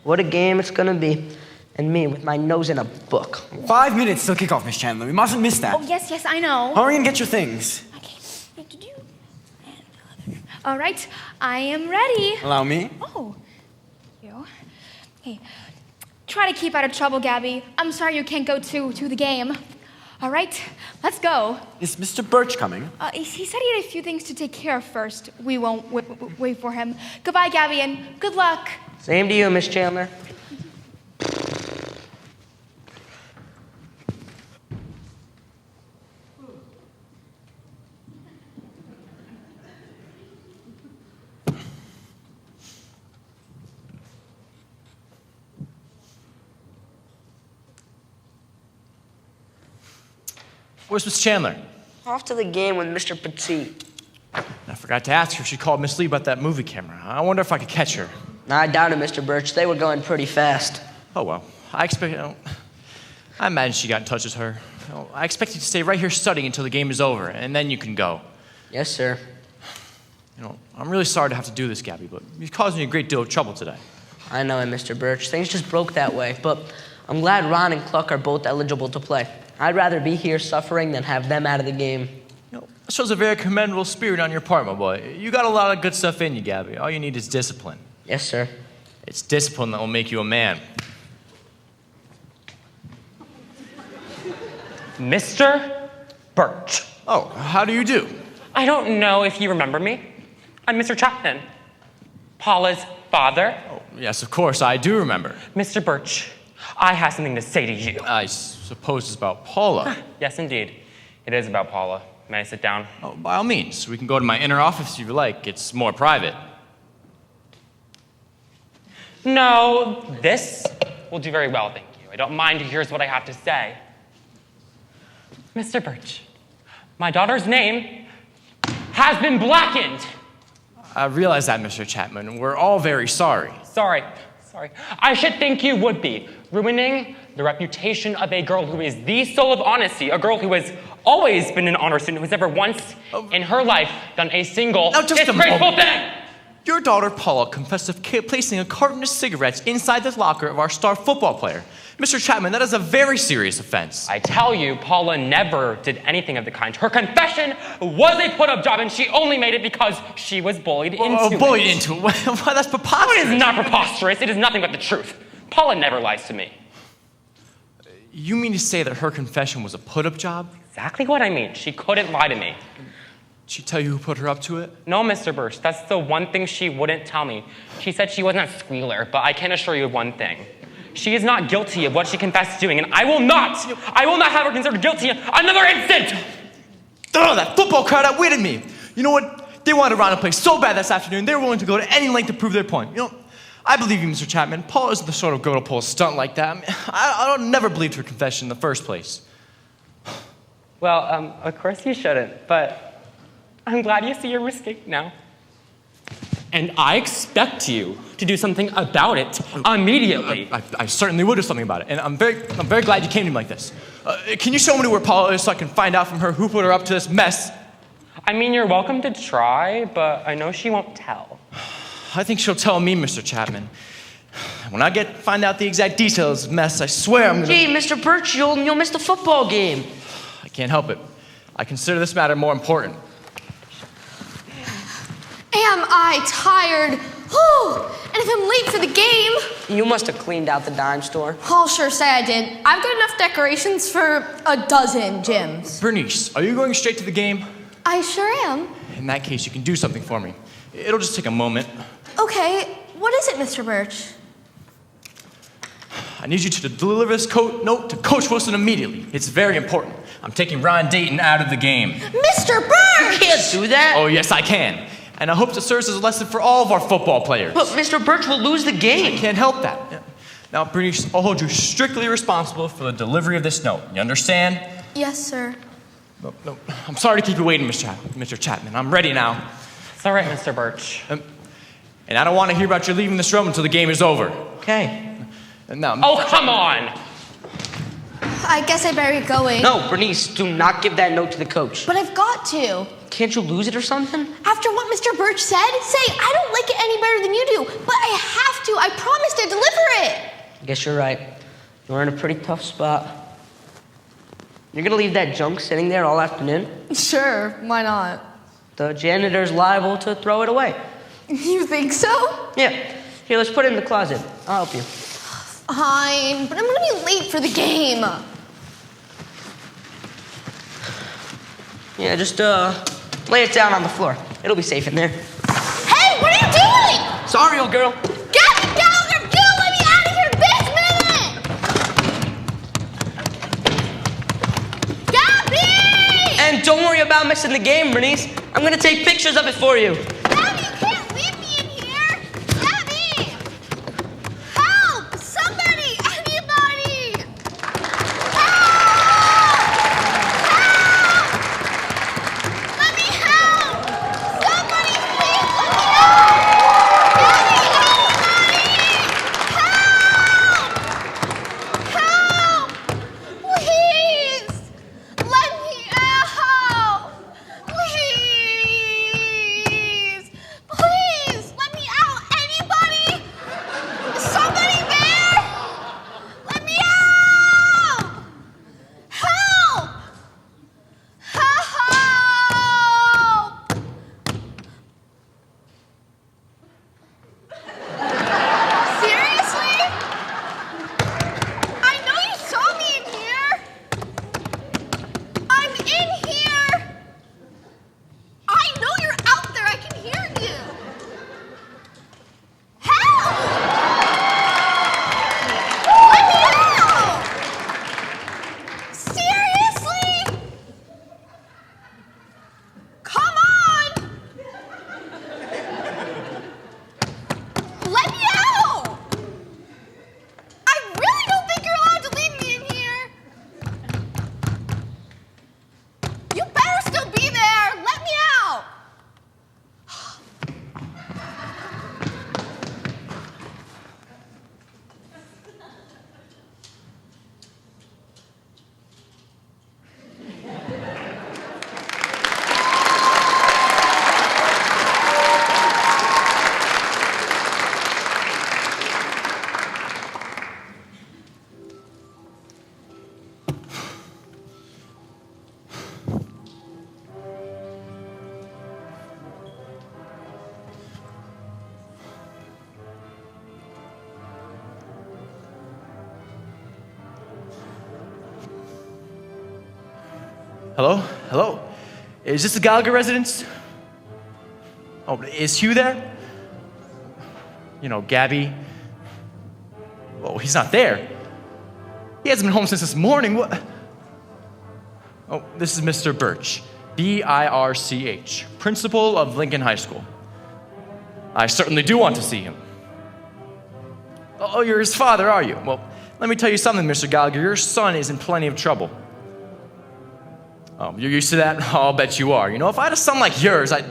What a game it's gonna be. And me with my nose in a book. 5 minutes till kickoff, Miss Chandler. We mustn't miss that. Oh, yes, I know. Hurry and get your things. All right, I am ready. Allow me. Oh, you. Hey, try to keep out of trouble, Gabby. I'm sorry you can't go to the game. All right, let's go. Is Mr. Birch coming? He said he had a few things to take care of first. We won't wait for him. Goodbye, Gabby, and good luck. Same to you, Miss Chandler. Where's Miss Chandler? Off to the game with Mr. Pettit. I forgot to ask her if she called Miss Lee about that movie camera. I wonder if I could catch her. I doubt it, Mr. Birch. They were going pretty fast. Oh, well. I imagine she got in touch with her. I expect you to stay right here studying until the game is over, and then you can go. Yes, sir. I'm really sorry to have to do this, Gabby, but you've caused me a great deal of trouble today. I know it, Mr. Birch. Things just broke that way, but I'm glad Ron and Cluck are both eligible to play. I'd rather be here suffering than have them out of the game. That shows a very commendable spirit on your part, my boy. You got a lot of good stuff in you, Gabby. All you need is discipline. Yes, sir. It's discipline that will make you a man. Mr. Birch. Oh, how do you do? I don't know if you remember me. I'm Mr. Chapman, Paula's father. Oh, yes, of course, I do remember. Mr. Birch, I have something to say to you. I suppose it's about Paula. Yes, indeed. It is about Paula. May I sit down? Oh, by all means. We can go to my inner office if you like. It's more private. No, this will do very well, thank you. I don't mind. Here's what I have to say. Mr. Birch, my daughter's name has been blackened. I realize that, Mr. Chapman. We're all very sorry. Sorry. I should think you would be. Ruining the reputation of a girl who is the soul of honesty, a girl who has always been an honor student, who's never once in her life done a single disgraceful thing. Your daughter, Paula, confessed to placing a carton of cigarettes inside the locker of our star football player. Mr. Chapman, that is a very serious offense. I tell you, Paula never did anything of the kind. Her confession was a put-up job, and she only made it because she was bullied into it. Bullied into it? Why, that's preposterous. It is not preposterous. It is nothing but the truth. Paula never lies to me. You mean to say that her confession was a put-up job? Exactly what I mean. She couldn't lie to me. Did she tell you who put her up to it? No, Mr. Birch. That's the one thing she wouldn't tell me. She said she wasn't a squealer, but I can assure you of one thing. She is not guilty of what she confessed to doing, and I will not have her considered guilty another instant! Oh, that football crowd outwitted me. You know what? they wanted Ron to play so bad this afternoon, they were willing to go to any length to prove their point. I believe you, Mr. Chapman. Paula isn't the sort of girl to pull a stunt like that. I don't never believed her confession in the first place. Well, of course you shouldn't, but I'm glad you see your mistake now. And I expect you to do something about it immediately. I certainly would do something about it, and I'm very glad you came to me like this. Can you show me where Paula is so I can find out from her who put her up to this mess? I mean, you're welcome to try, but I know she won't tell. I think she'll tell me, Mr. Chapman. When I find out the exact details of the mess, I swear I'm gonna... Gee, Mr. Birch, you'll miss the football game. I can't help it. I consider this matter more important. Am I tired? And if I'm late for the game... You must have cleaned out the dime store. I'll sure say I did. I've got enough decorations for a dozen gyms. Bernice, are you going straight to the game? I sure am. In that case, you can do something for me. It'll just take a moment. Okay, what is it, Mr. Birch? I need you to deliver this note to Coach Wilson immediately. It's very important. I'm taking Ron Dayton out of the game. Mr. Birch! You can't do that. Oh, yes, I can. And I hope it serves as a lesson for all of our football players. But Mr. Birch will lose the game. I can't help that. Now, Bernice, I'll hold you strictly responsible for the delivery of this note. You understand? Yes, sir. No. I'm sorry to keep you waiting, Mr. Chapman. I'm ready now. It's all right, Mr. Birch. And I don't want to hear about you leaving this room until the game is over. Okay. And now, oh, come on! I guess I better get going. No, Bernice, do not give that note to the coach. But I've got to. Can't you lose it or something? After what Mr. Birch said, say, I don't like it any better than you do, but I have to. I promised to deliver it. I guess you're right. You're in a pretty tough spot. You're gonna leave that junk sitting there all afternoon? Sure, why not? The janitor's liable to throw it away. You think so? Yeah. Here, let's put it in the closet. I'll help you. Fine, but I'm gonna be late for the game. Yeah, just lay it down on the floor. It'll be safe in there. Hey, what are you doing? Sorry, old girl. Gabby, Gallagher, you let me out of here this minute! Gabby! And don't worry about missing the game, Bernice. I'm gonna take pictures of it for you. Gabby, you can't leave me in here! Gabby! Help! Somebody! Anybody! Hello? Is this the Gallagher residence? Oh, is Hugh there? You know, Gabby. Oh, he's not there. He hasn't been home since this morning. What? Oh, this is Mr. Birch. Birch, principal of Lincoln High School. I certainly do want to see him. Oh, you're his father, are you? Well, let me tell you something, Mr. Gallagher. Your son is in plenty of trouble. Oh, you're used to that? Oh, I'll bet you are. You know, if I had a son like yours, I'd...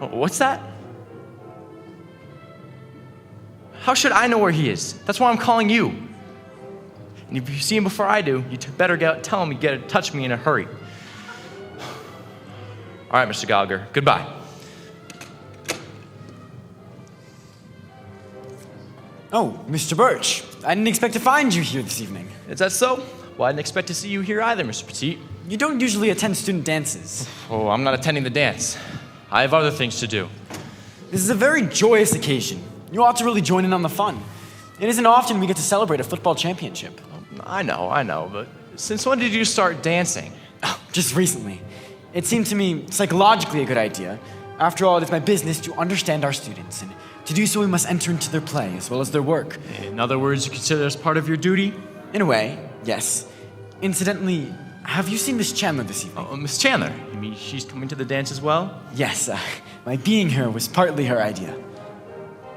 Oh, what's that? How should I know where he is? That's why I'm calling you. And if you see him before I do, you better tell him you get to touch me in a hurry. All right, Mr. Gallagher, goodbye. Oh, Mr. Birch, I didn't expect to find you here this evening. Is that so? Well, I didn't expect to see you here either, Mr. Pettit. You don't usually attend student dances. Oh, I'm not attending the dance. I have other things to do. This is a very joyous occasion. You ought to really join in on the fun. It isn't often we get to celebrate a football championship. I know, but since when did you start dancing? Oh, just recently. It seemed to me psychologically a good idea. After all, it is my business to understand our students, and to do so we must enter into their play as well as their work. In other words, you consider this part of your duty? In a way, yes. Incidentally, have you seen Miss Chandler this evening? Oh, Miss Chandler? You mean she's coming to the dance as well? Yes, my being here was partly her idea.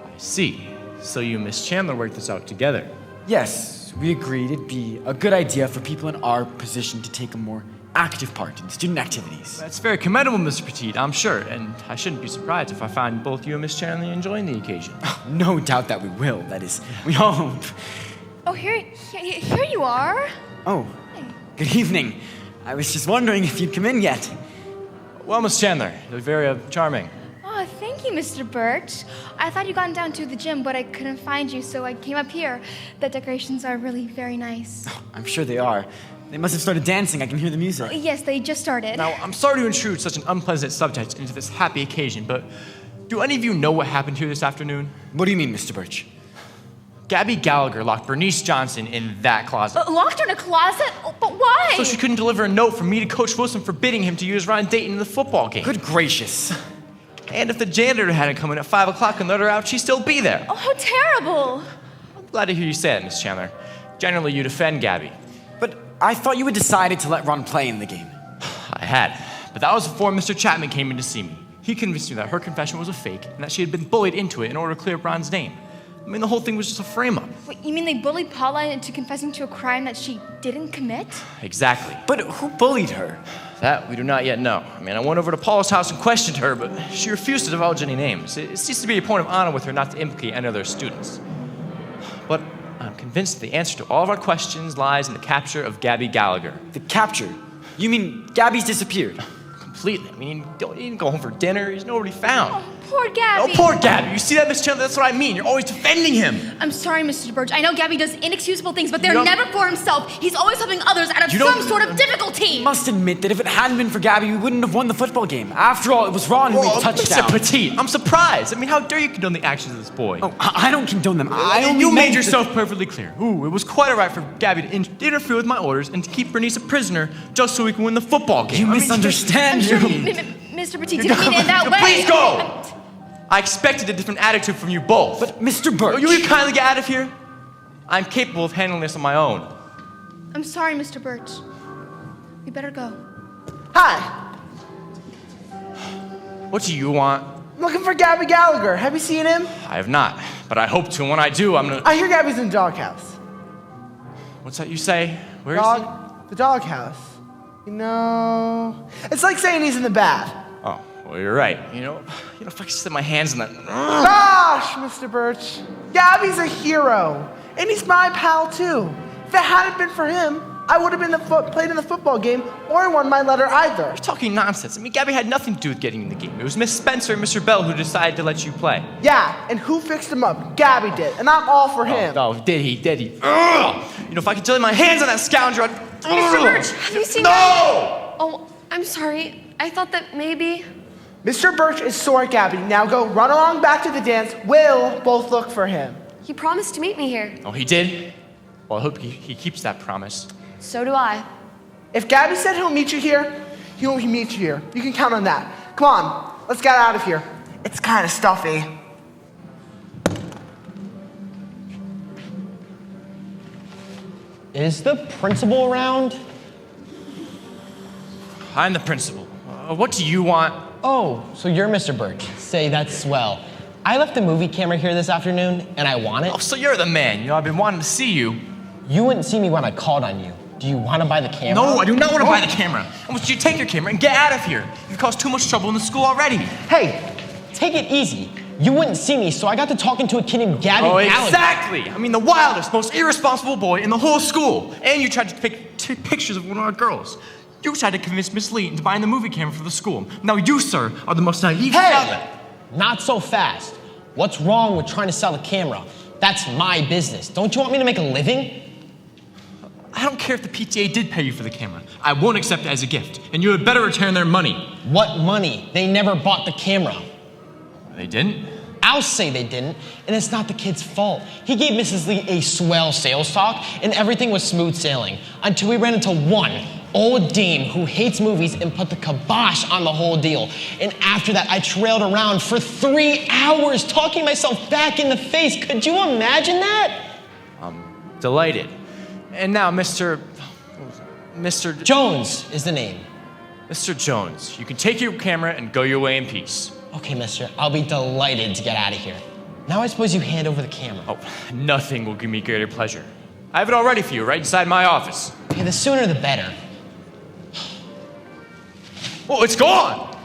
I see. So you and Miss Chandler worked this out together? Yes, we agreed it'd be a good idea for people in our position to take a more active part in student activities. That's very commendable, Mr. Pettit, I'm sure, and I shouldn't be surprised if I find both you and Miss Chandler enjoying the occasion. Oh, no doubt that we will, that is, we all hope. Oh, here you are. Oh, good evening. I was just wondering if you'd come in yet. Well, Miss Chandler, you're very charming. Oh, thank you, Mr. Birch. I thought you'd gone down to the gym, but I couldn't find you, so I came up here. The decorations are really very nice. Oh, I'm sure they are. They must have started dancing. I can hear the music. Yes, they just started. Now, I'm sorry to intrude such an unpleasant subject into this happy occasion, but do any of you know what happened here this afternoon? What do you mean, Mr. Birch? Gabby Gallagher locked Bernice Johnson in that closet. Locked her in a closet? Oh, but why? So she couldn't deliver a note from me to Coach Wilson forbidding him to use Ron Dayton in the football game. Good gracious. And if the janitor hadn't come in at 5 o'clock and let her out, she'd still be there. Oh, how terrible. I'm glad to hear you say that, Miss Chandler. Generally, you defend Gabby. But I thought you had decided to let Ron play in the game. I had, but that was before Mr. Chapman came in to see me. He convinced me that her confession was a fake and that she had been bullied into it in order to clear up Ron's name. I mean, the whole thing was just a frame-up. Wait, you mean they bullied Paula into confessing to a crime that she didn't commit? Exactly. But who bullied her? That we do not yet know. I mean, I went over to Paula's house and questioned her, but she refused to divulge any names. It seems to be a point of honor with her not to implicate any of their students. But I'm convinced the answer to all of our questions lies in the capture of Gabby Gallagher. The capture? You mean Gabby's disappeared? Completely. I mean, he didn't go home for dinner. He's nobody found. Oh, poor Gabby. Oh, poor Gabby. You see that, Miss Chandler? That's what I mean. You're always defending him. I'm sorry, Mr. Birch. I know Gabby does inexcusable things, but they're never for himself. He's always helping others out of some sort of difficulty. You must admit that if it hadn't been for Gabby, we wouldn't have won the football game. After all, it was Ron who made the touchdown. Mr. Pettit, I'm surprised. I mean, how dare you condone the actions of this boy? Oh, I don't condone them. You made yourself perfectly clear. Ooh, it was quite all right for Gabby to interfere with my orders and to keep Bernice a prisoner just so we can win the football game. You misunderstand. Mr. Pettit didn't mean it in that way. Please go! I expected a different attitude from you both. But Mr. Birch... Will you kindly get out of here? I'm capable of handling this on my own. I'm sorry, Mr. Birch. We better go. Hi. What do you want? I'm looking for Gabby Gallagher. Have you seen him? I have not, but I hope to, and when I do, I'm gonna... I hear Gabby's in the doghouse. What's that you say? Where is he? The doghouse. You know... It's like saying he's in the bath. Oh, well, you're right. You know, if I could set my hands on that... Gosh, Mr. Birch. Gabby's a hero. And he's my pal, too. If it hadn't been for him, I would have been played in the football game or won my letter either. You're talking nonsense. I mean, Gabby had nothing to do with getting in the game. It was Miss Spencer and Mr. Bell who decided to let you play. Yeah, and who fixed him up? Gabby did, and I'm all for him. Oh, did he? Ugh! You know, if I could lay my hands on that scoundrel, I'd... Mr. Birch, have you seen that? Oh, I'm sorry. I thought that maybe... Mr. Birch is sore at Gabby. Now go run along back to the dance. We'll both look for him. He promised to meet me here. Oh, he did? Well, I hope he keeps that promise. So do I. If Gabby said he'll meet you here, he'll meet you here. You can count on that. Come on, let's get out of here. It's kind of stuffy. Is the principal around? I'm the principal. What do you want? Oh, so you're Mr. Birch. Say, that's swell. I left the movie camera here this afternoon, and I want it. Oh, so you're the man. You know, I've been wanting to see you. You wouldn't see me when I called on you. Do you want to buy the camera? No, I do not want to buy the camera. I want you to take your camera and get out of here. You've caused too much trouble in the school already. Hey, take it easy. You wouldn't see me, so I got to talking to a kid named Gabby. Oh, Gallagher. exactly. I mean, the wildest, most irresponsible boy in the whole school. And you tried to take pictures of one of our girls. You tried to convince Miss Lee into buying the movie camera for the school. Now you, sir, are the most naive. Hey, not so fast. What's wrong with trying to sell the camera? That's my business. Don't you want me to make a living? I don't care if the PTA did pay you for the camera. I won't accept it as a gift, and you had better return their money. What money? They never bought the camera. They didn't? I'll say they didn't, and it's not the kid's fault. He gave Mrs. Lee a swell sales talk, and everything was smooth sailing, until we ran into one old dame who hates movies and put the kibosh on the whole deal. And after that, I trailed around for 3 hours, talking myself back in the face. Could you imagine that? I'm delighted. And now, Mr. Jones is the name. Mr. Jones, you can take your camera and go your way in peace. Okay, mister, I'll be delighted to get out of here. Now I suppose you hand over the camera. Oh, nothing will give me greater pleasure. I have it all ready for you, right inside my office. Okay, the sooner the better. Oh, it's gone!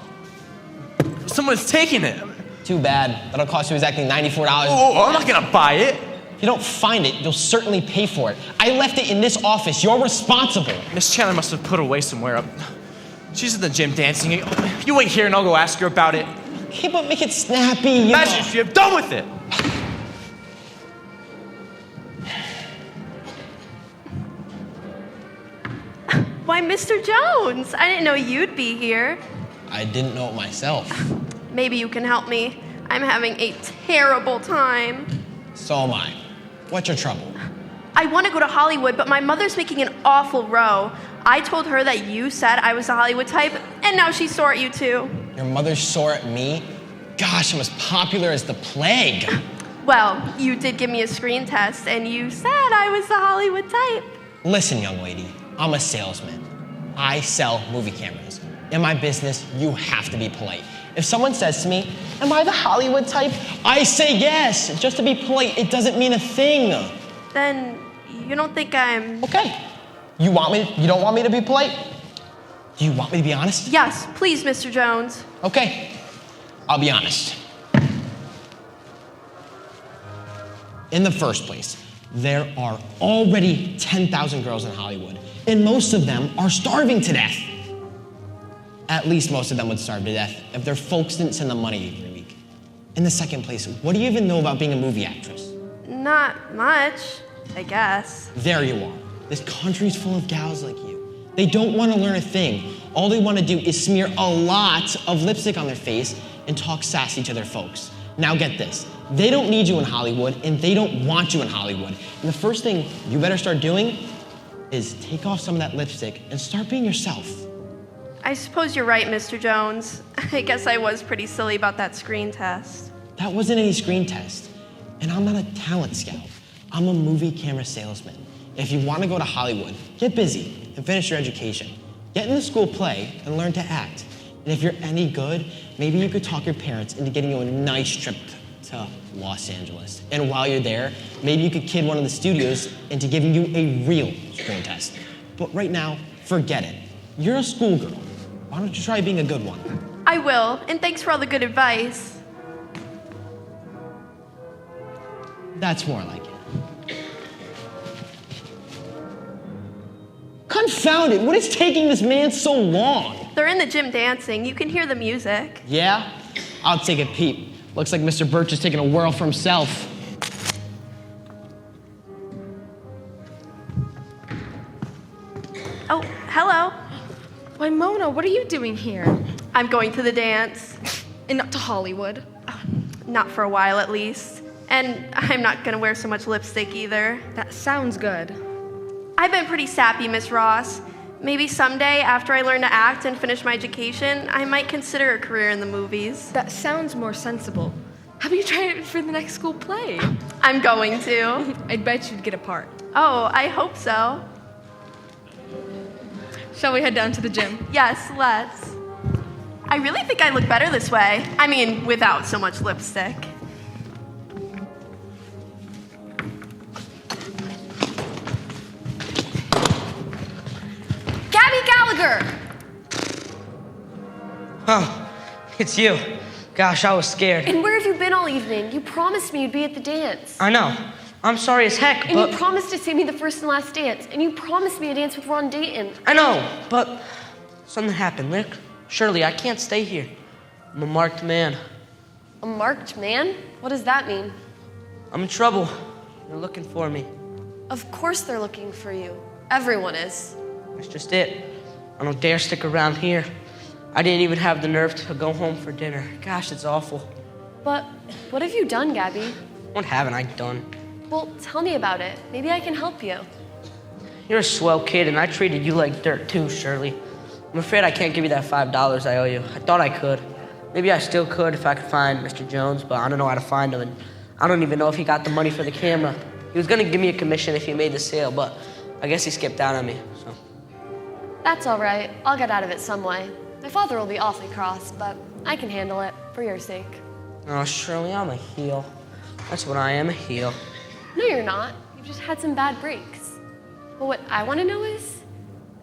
Someone's taken it. Too bad. That'll cost you exactly $94. Oh, I'm not gonna buy it. If you don't find it, you'll certainly pay for it. I left it in this office. You're responsible. Miss Chandler must have put it away somewhere. She's in the gym dancing. You wait here and I'll go ask her about it. Okay, but make it snappy. Imagine if you have done with it. Why, Mr. Jones, I didn't know you'd be here. I didn't know it myself. Maybe you can help me. I'm having a terrible time. So am I. What's your trouble? I want to go to Hollywood, but my mother's making an awful row. I told her that you said I was the Hollywood type, and now she's sore at you too. Your mother's sore at me? Gosh, I'm as popular as the plague. Well, you did give me a screen test, and you said I was the Hollywood type. Listen, young lady, I'm a salesman. I sell movie cameras. In my business, you have to be polite. If someone says to me, am I the Hollywood type? I say yes. Just to be polite, it doesn't mean a thing. Then you don't think I'm... Okay. You don't want me to be polite? Do you want me to be honest? Yes, please, Mr. Jones. Okay. I'll be honest. In the first place, there are already 10,000 girls in Hollywood, and most of them are starving to death. At least most of them would starve to death if their folks didn't send them money every week. In the second place, what do you even know about being a movie actress? Not much, I guess. There you are. This country's full of gals like you. They don't want to learn a thing. All they want to do is smear a lot of lipstick on their face and talk sassy to their folks. Now get this. They don't need you in Hollywood, and they don't want you in Hollywood. And the first thing you better start doing is take off some of that lipstick and start being yourself. I suppose you're right, Mr. Jones. I guess I was pretty silly about that screen test. That wasn't any screen test. And I'm not a talent scout. I'm a movie camera salesman. If you want to go to Hollywood, get busy and finish your education. Get in the school play and learn to act. And if you're any good, maybe you could talk your parents into getting you a nice trip to Los Angeles. And while you're there, maybe you could kid one of the studios into giving you a real screen test. But right now, forget it. You're a schoolgirl. Why don't you try being a good one? I will, and thanks for all the good advice. That's more like it. Confound it, what is taking this man so long? They're in the gym dancing. You can hear the music. Yeah? I'll take a peep. Looks like Mr. Birch is taking a whirl for himself. Oh, hello. Why, Mona, what are you doing here? I'm going to the dance. And not to Hollywood? Not for a while, at least. And I'm not gonna wear so much lipstick either. That sounds good. I've been pretty sappy, Miss Ross. Maybe someday, after I learn to act and finish my education, I might consider a career in the movies. That sounds more sensible. How about you try it for the next school play? I'm going to. I'd bet you'd get a part. Oh, I hope so. Shall we head down to the gym? Yes, let's. I really think I look better this way. I mean, without so much lipstick. Gabby Gallagher! Oh, it's you. Gosh, I was scared. And where have you been all evening? You promised me you'd be at the dance. I know. I'm sorry as heck, And but... you promised to see me the first and last dance. And you promised me a dance with Ron Dayton. I know, but something happened, Nick. Shirley, I can't stay here. I'm a marked man. A marked man? What does that mean? I'm in trouble. They're looking for me. Of course they're looking for you. Everyone is. That's just it. I don't dare stick around here. I didn't even have the nerve to go home for dinner. Gosh, it's awful. But what have you done, Gabby? What haven't I done? Well, tell me about it. Maybe I can help you. You're a swell kid, and I treated you like dirt too, Shirley. I'm afraid I can't give you that $5 I owe you. I thought I could. Maybe I still could if I could find Mr. Jones, but I don't know how to find him, and I don't even know if he got the money for the camera. He was gonna give me a commission if he made the sale, but I guess he skipped out on me, so. That's all right. I'll get out of it some way. My father will be awfully cross, but I can handle it for your sake. Oh, Shirley, I'm a heel. That's what I am, a heel. No, you're not. You've just had some bad breaks. But what I want to know is,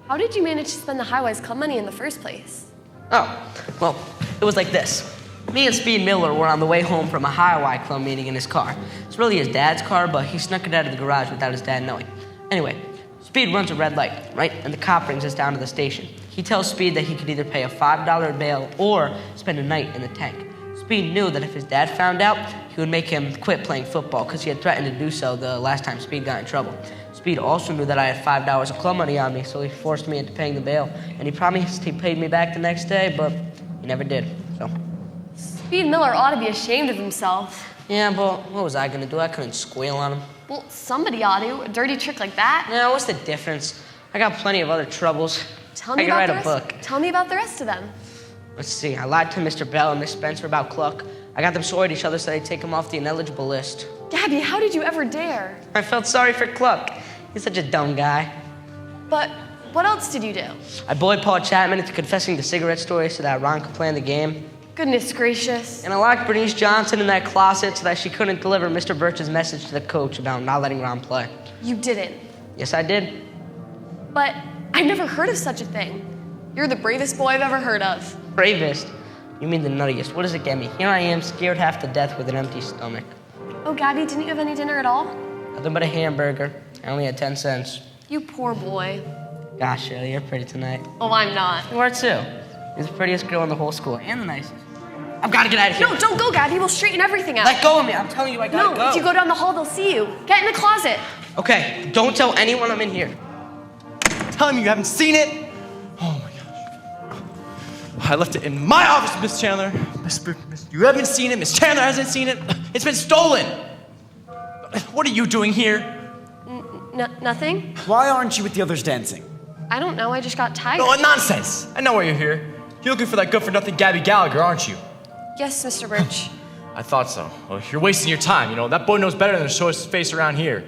how did you manage to spend the Highwise Club money in the first place? Oh, well, it was like this. Me and Speed Miller were on the way home from a Highway Club meeting in his car. It's really his dad's car, but he snuck it out of the garage without his dad knowing. Anyway, Speed runs a red light, right? And the cop brings us down to the station. He tells Speed that he could either pay a $5 bail or spend a night in the tank. Speed knew that if his dad found out, he would make him quit playing football because he had threatened to do so the last time Speed got in trouble. Speed also knew that I had $5 of club money on me, so he forced me into paying the bail. And he promised he paid me back the next day, but he never did, so. Speed Miller ought to be ashamed of himself. Yeah, but what was I gonna do? I couldn't squeal on him. Well, somebody ought to. A dirty trick like that. Now, what's the difference? I got plenty of other troubles. Tell me I can about write the a rest. book. Tell me about the rest of them. Let's see, I lied to Mr. Bell and Miss Spencer about Cluck. I got them sorry at each other so they'd take him off the ineligible list. Gabby, how did you ever dare? I felt sorry for Cluck. He's such a dumb guy. But what else did you do? I bullied Paul Chapman into confessing the cigarette story so that Ron could play in the game. Goodness gracious. And I locked Bernice Johnson in that closet so that she couldn't deliver Mr. Birch's message to the coach about not letting Ron play. You didn't. Yes, I did. But I've never heard of such a thing. You're the bravest boy I've ever heard of. Bravest? You mean the nuttiest. What does it get me? Here I am, scared half to death with an empty stomach. Oh, Gabby, didn't you have any dinner at all? Nothing but a hamburger. I only had 10 cents. You poor boy. Gosh, Shirley, you're pretty tonight. Oh, I'm not. You are too. You're the prettiest girl in the whole school, and the nicest. I've got to get out of here. No, don't go, Gabby. We'll straighten everything out. Let go of me. I'm telling you, I gotta go. No, if you go down the hall, they'll see you. Get in the closet. Okay, don't tell anyone I'm in here. Tell me you haven't seen it. Oh my gosh. I left it in my office, Miss Chandler. You haven't seen it. Miss Chandler hasn't seen it. It's been stolen. What are you doing here? Nothing. Why aren't you with the others dancing? I don't know. I just got tired. No, nonsense. I know why you're here. You're looking for that good-for-nothing Gabby Gallagher, aren't you? Yes, Mr. Birch. I thought so. Well, you're wasting your time. You know, that boy knows better than to show his face around here.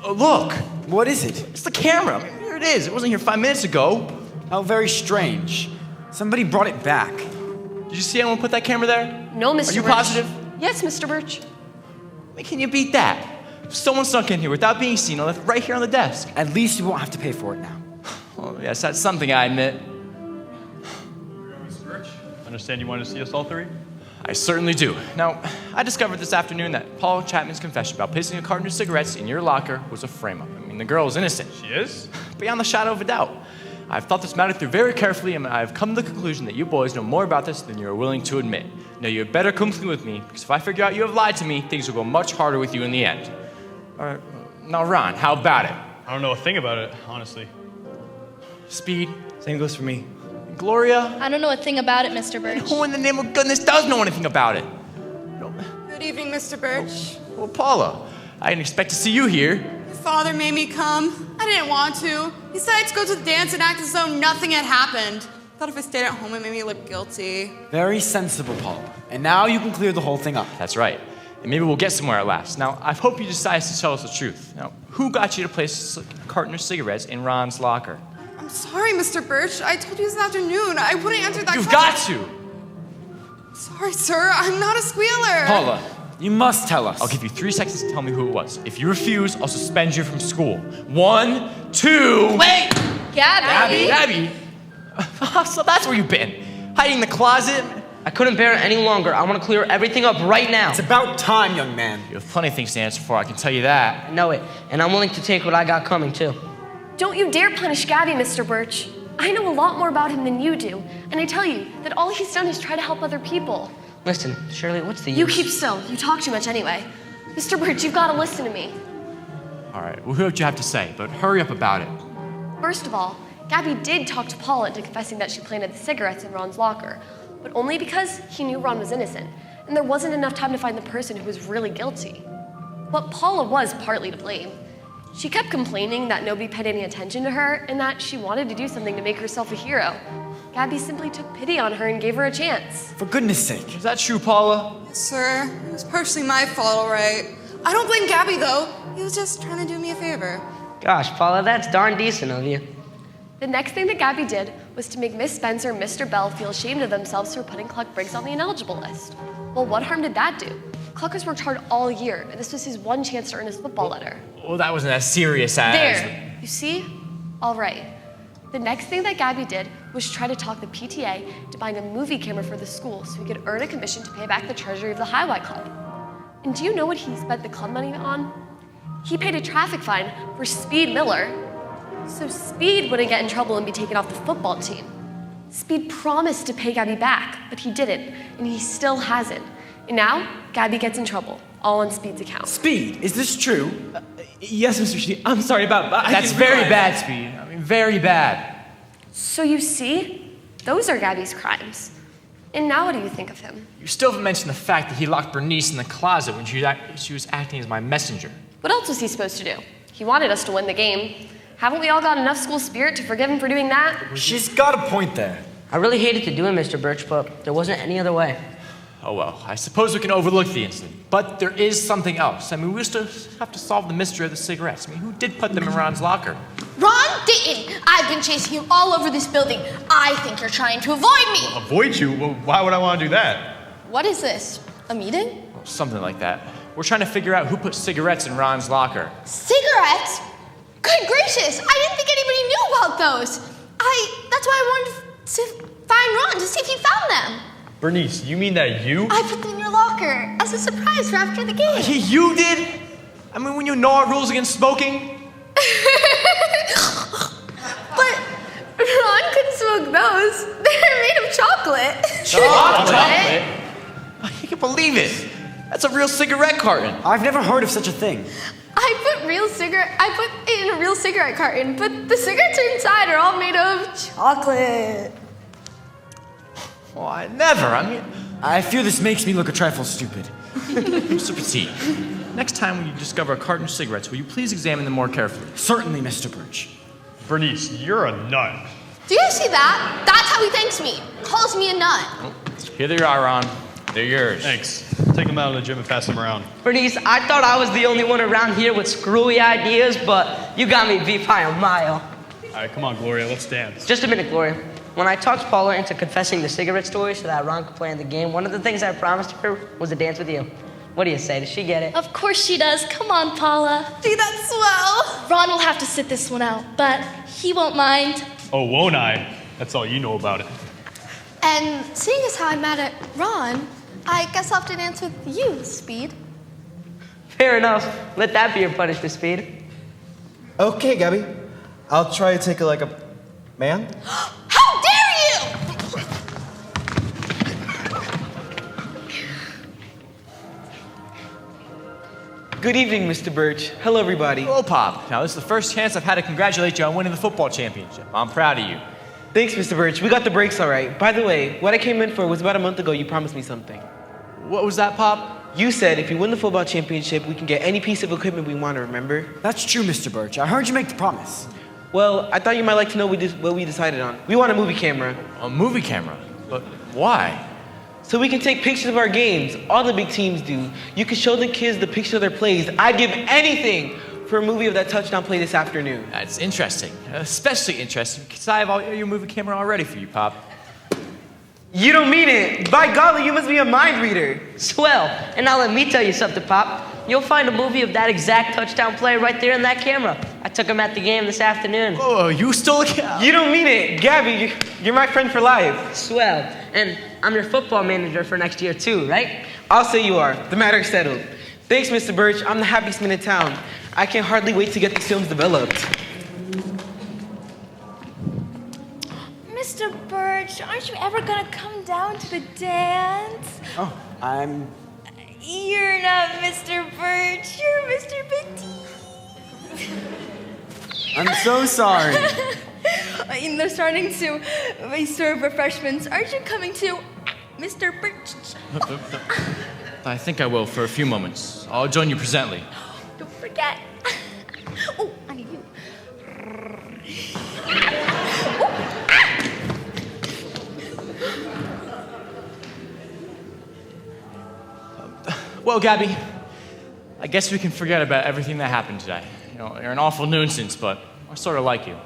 Look. What is it? It's the camera. I mean, here it is. It wasn't here 5 minutes ago. How very strange. Somebody brought it back. Did you see anyone put that camera there? No, Mr. Are you Birch. positive? Yes, Mr. Birch. I mean, can you beat that? If someone snuck in here without being seen, I left it right here on the desk. At least you won't have to pay for it now. Well, yes, that's something I admit. Mr. Birch, understand you wanted to see us all three? I certainly do. Now, I discovered this afternoon that Paul Chapman's confession about placing a carton of cigarettes in your locker was a frame-up. I mean, the girl is innocent. She is? Beyond the shadow of a doubt. I've thought this matter through very carefully, and I've come to the conclusion that you boys know more about this than you are willing to admit. Now, you had better come clean with me, because if I figure out you have lied to me, things will go much harder with you in the end. All right. Now, Ron, how about it? I don't know a thing about it, honestly. Speed. Same goes for me. Gloria. I don't know a thing about it, Mr. Birch. Who in the name of goodness does know anything about it? Good evening, Mr. Birch. Well, Paula, I didn't expect to see you here. My father made me come. I didn't want to. He decided to go to the dance and act as though nothing had happened. Thought if I stayed at home, it made me look guilty. Very sensible, Paula. And now you can clear the whole thing up. That's right. And maybe we'll get somewhere at last. Now, I hope you decide to tell us the truth. Now, who got you to place a carton of cigarettes in Ron's locker? I'm sorry, Mr. Birch. I told you this afternoon. I wouldn't answer that You've question. got to! Sorry, sir. I'm not a squealer. Paula, you must tell us. I'll give you 3 seconds to tell me who it was. If you refuse, I'll suspend you from school. 1, 2... Wait! Gabby! So that's where you've been. Hiding in the closet? I couldn't bear it any longer. I want to clear everything up right now. It's about time, young man. You have plenty of things to answer for, I can tell you that. I know it, and I'm willing to take what I got coming, too. Don't you dare punish Gabby, Mr. Birch. I know a lot more about him than you do, and I tell you that all he's done is try to help other people. Listen, Shirley, what's the use? You keep still. You talk too much anyway. Mr. Birch, you've got to listen to me. All right, well, what you have to say, but hurry up about it. First of all, Gabby did talk to Paula into confessing that she planted the cigarettes in Ron's locker, but only because he knew Ron was innocent, and there wasn't enough time to find the person who was really guilty. But Paula was partly to blame. She kept complaining that nobody paid any attention to her and that she wanted to do something to make herself a hero. Gabby simply took pity on her and gave her a chance. For goodness sake. Is that true, Paula? Yes, sir. It was partially my fault, all right. I don't blame Gabby, though. He was just trying to do me a favor. Gosh, Paula, that's darn decent of you. The next thing that Gabby did was to make Miss Spencer and Mr. Bell feel ashamed of themselves for putting Cluck Briggs on the ineligible list. Well, what harm did that do? Cluck has worked hard all year, and this was his one chance to earn his football letter. Well, that wasn't as serious as... There! You see? All right. The next thing that Gabby did was try to talk the PTA to buying a movie camera for the school so he could earn a commission to pay back the treasury of the Highway Club. And do you know what he spent the club money on? He paid a traffic fine for Speed Miller, so Speed wouldn't get in trouble and be taken off the football team. Speed promised to pay Gabby back, but he didn't, and he still hasn't. And now, Gabby gets in trouble, all on Speed's account. Speed, is this true? Yes, Mr. Sheedy. I'm sorry about... That's very bad, Speed. I mean, very bad. So you see, those are Gabby's crimes. And now what do you think of him? You still haven't mentioned the fact that he locked Bernice in the closet when she was acting as my messenger. What else was he supposed to do? He wanted us to win the game. Haven't we all got enough school spirit to forgive him for doing that? She's got a point there. I really hated to do it, Mr. Birch, but there wasn't any other way. Oh well, I suppose we can overlook the incident. But there is something else. I mean, we still have to solve the mystery of the cigarettes. I mean, who did put them in Ron's locker? Ron didn't. I've been chasing you all over this building. I think you're trying to avoid me. Avoid you? Well, why would I want to do that? What is this? A meeting? Well, something like that. We're trying to figure out who put cigarettes in Ron's locker. Cigarettes? Good gracious, I didn't think anybody knew about those. That's why I wanted to find Ron to see if he found them. Bernice, you mean that you? I put them in your locker as a surprise for after the game. You did? I mean, when you know our rules against smoking? But Ron couldn't smoke those. They're made of chocolate. Chocolate? I can't believe it. That's a real cigarette carton. I've never heard of such a thing. I put it in a real cigarette carton, but the cigarettes inside are all made of chocolate. Well, I never. I mean, I fear this makes me look a trifle stupid. Mr. Petit, next time when you discover a carton of cigarettes, will you please examine them more carefully? Certainly, Mr. Birch. Bernice, you're a nut. Do you see that? That's how he thanks me. Calls me a nut. Oh, here they are, Ron. They're yours. Thanks. Take them out of the gym and pass them around. Bernice, I thought I was the only one around here with screwy ideas, but you got me beat by a mile. All right, come on, Gloria, let's dance. Just a minute, Gloria. When I talked Paula into confessing the cigarette story so that Ron could play in the game, one of the things I promised her was to dance with you. What do you say? Does she get it? Of course she does. Come on, Paula. Gee, that's swell. Ron will have to sit this one out, but he won't mind. Oh, won't I? That's all you know about it. And seeing as how I'm mad at Ron, I guess I'll have to dance with you, Speed. Fair enough. Let that be your punishment, Speed. Okay, Gabby. I'll try to take it like a man. How dare you! Good evening, Mr. Birch. Hello, everybody. Hello, Pop. Now, this is the first chance I've had to congratulate you on winning the football championship. I'm proud of you. Thanks, Mr. Birch. We got the breaks all right. By the way, what I came in for was about a month ago, you promised me something. What was that, Pop? You said if we win the football championship, we can get any piece of equipment we want to, remember? That's true, Mr. Birch. I heard you make the promise. Well, I thought you might like to know what we decided on. We want a movie camera. A movie camera? But why? So we can take pictures of our games. All the big teams do. You can show the kids the picture of their plays. I'd give anything for a movie of that touchdown play this afternoon. That's interesting. Especially interesting because I have all your movie camera all ready for you, Pop. You don't mean it. By golly, you must be a mind reader. Swell. And now let me tell you something, Pop. You'll find a movie of that exact touchdown play right there in that camera. I took him at the game this afternoon. Oh, you stole a camera? You don't mean it. Gabby, you're my friend for life. Swell. And I'm your football manager for next year too, right? I'll say you are. The matter's settled. Thanks, Mr. Birch. I'm the happiest man in town. I can't hardly wait to get these films developed. Mr. Birch, aren't you ever gonna come down to the dance? Oh, You're not Mr. Birch, you're Mr. Pettit. I'm so sorry. They're starting to serve refreshments. Aren't you coming too, Mr. Birch? I think I will for a few moments. I'll join you presently. Don't forget. Oh, I need you. Well, Gabby, I guess we can forget about everything that happened today. You know, you're an awful nuisance, but I sort of like you.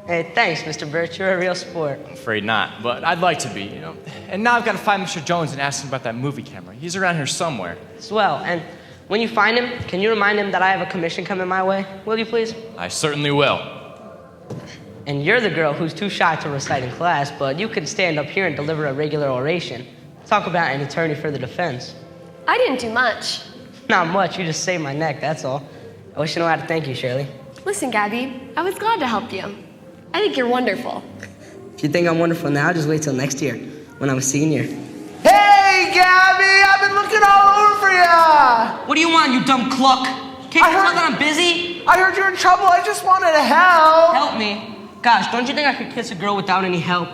Hey, thanks, Mr. Birch. You're a real sport. I'm afraid not, but I'd like to be, you know. And now I've got to find Mr. Jones and ask him about that movie camera. He's around here somewhere. Swell. And when you find him, can you remind him that I have a commission coming my way? Will you please? I certainly will. And you're the girl who's too shy to recite in class, but you can stand up here and deliver a regular oration. Talk about an attorney for the defense. I didn't do much. Not much. You just saved my neck, that's all. I wish I knew how to thank you, Shirley. Listen, Gabby, I was glad to help you. I think you're wonderful. If you think I'm wonderful now, just wait till next year, when I'm a senior. Hey, Gabby! I've been looking all over for ya! What do you want, you dumb cluck? Can't you tell that I'm busy? I heard you're in trouble. I just wanted to help. Help me? Gosh, don't you think I could kiss a girl without any help?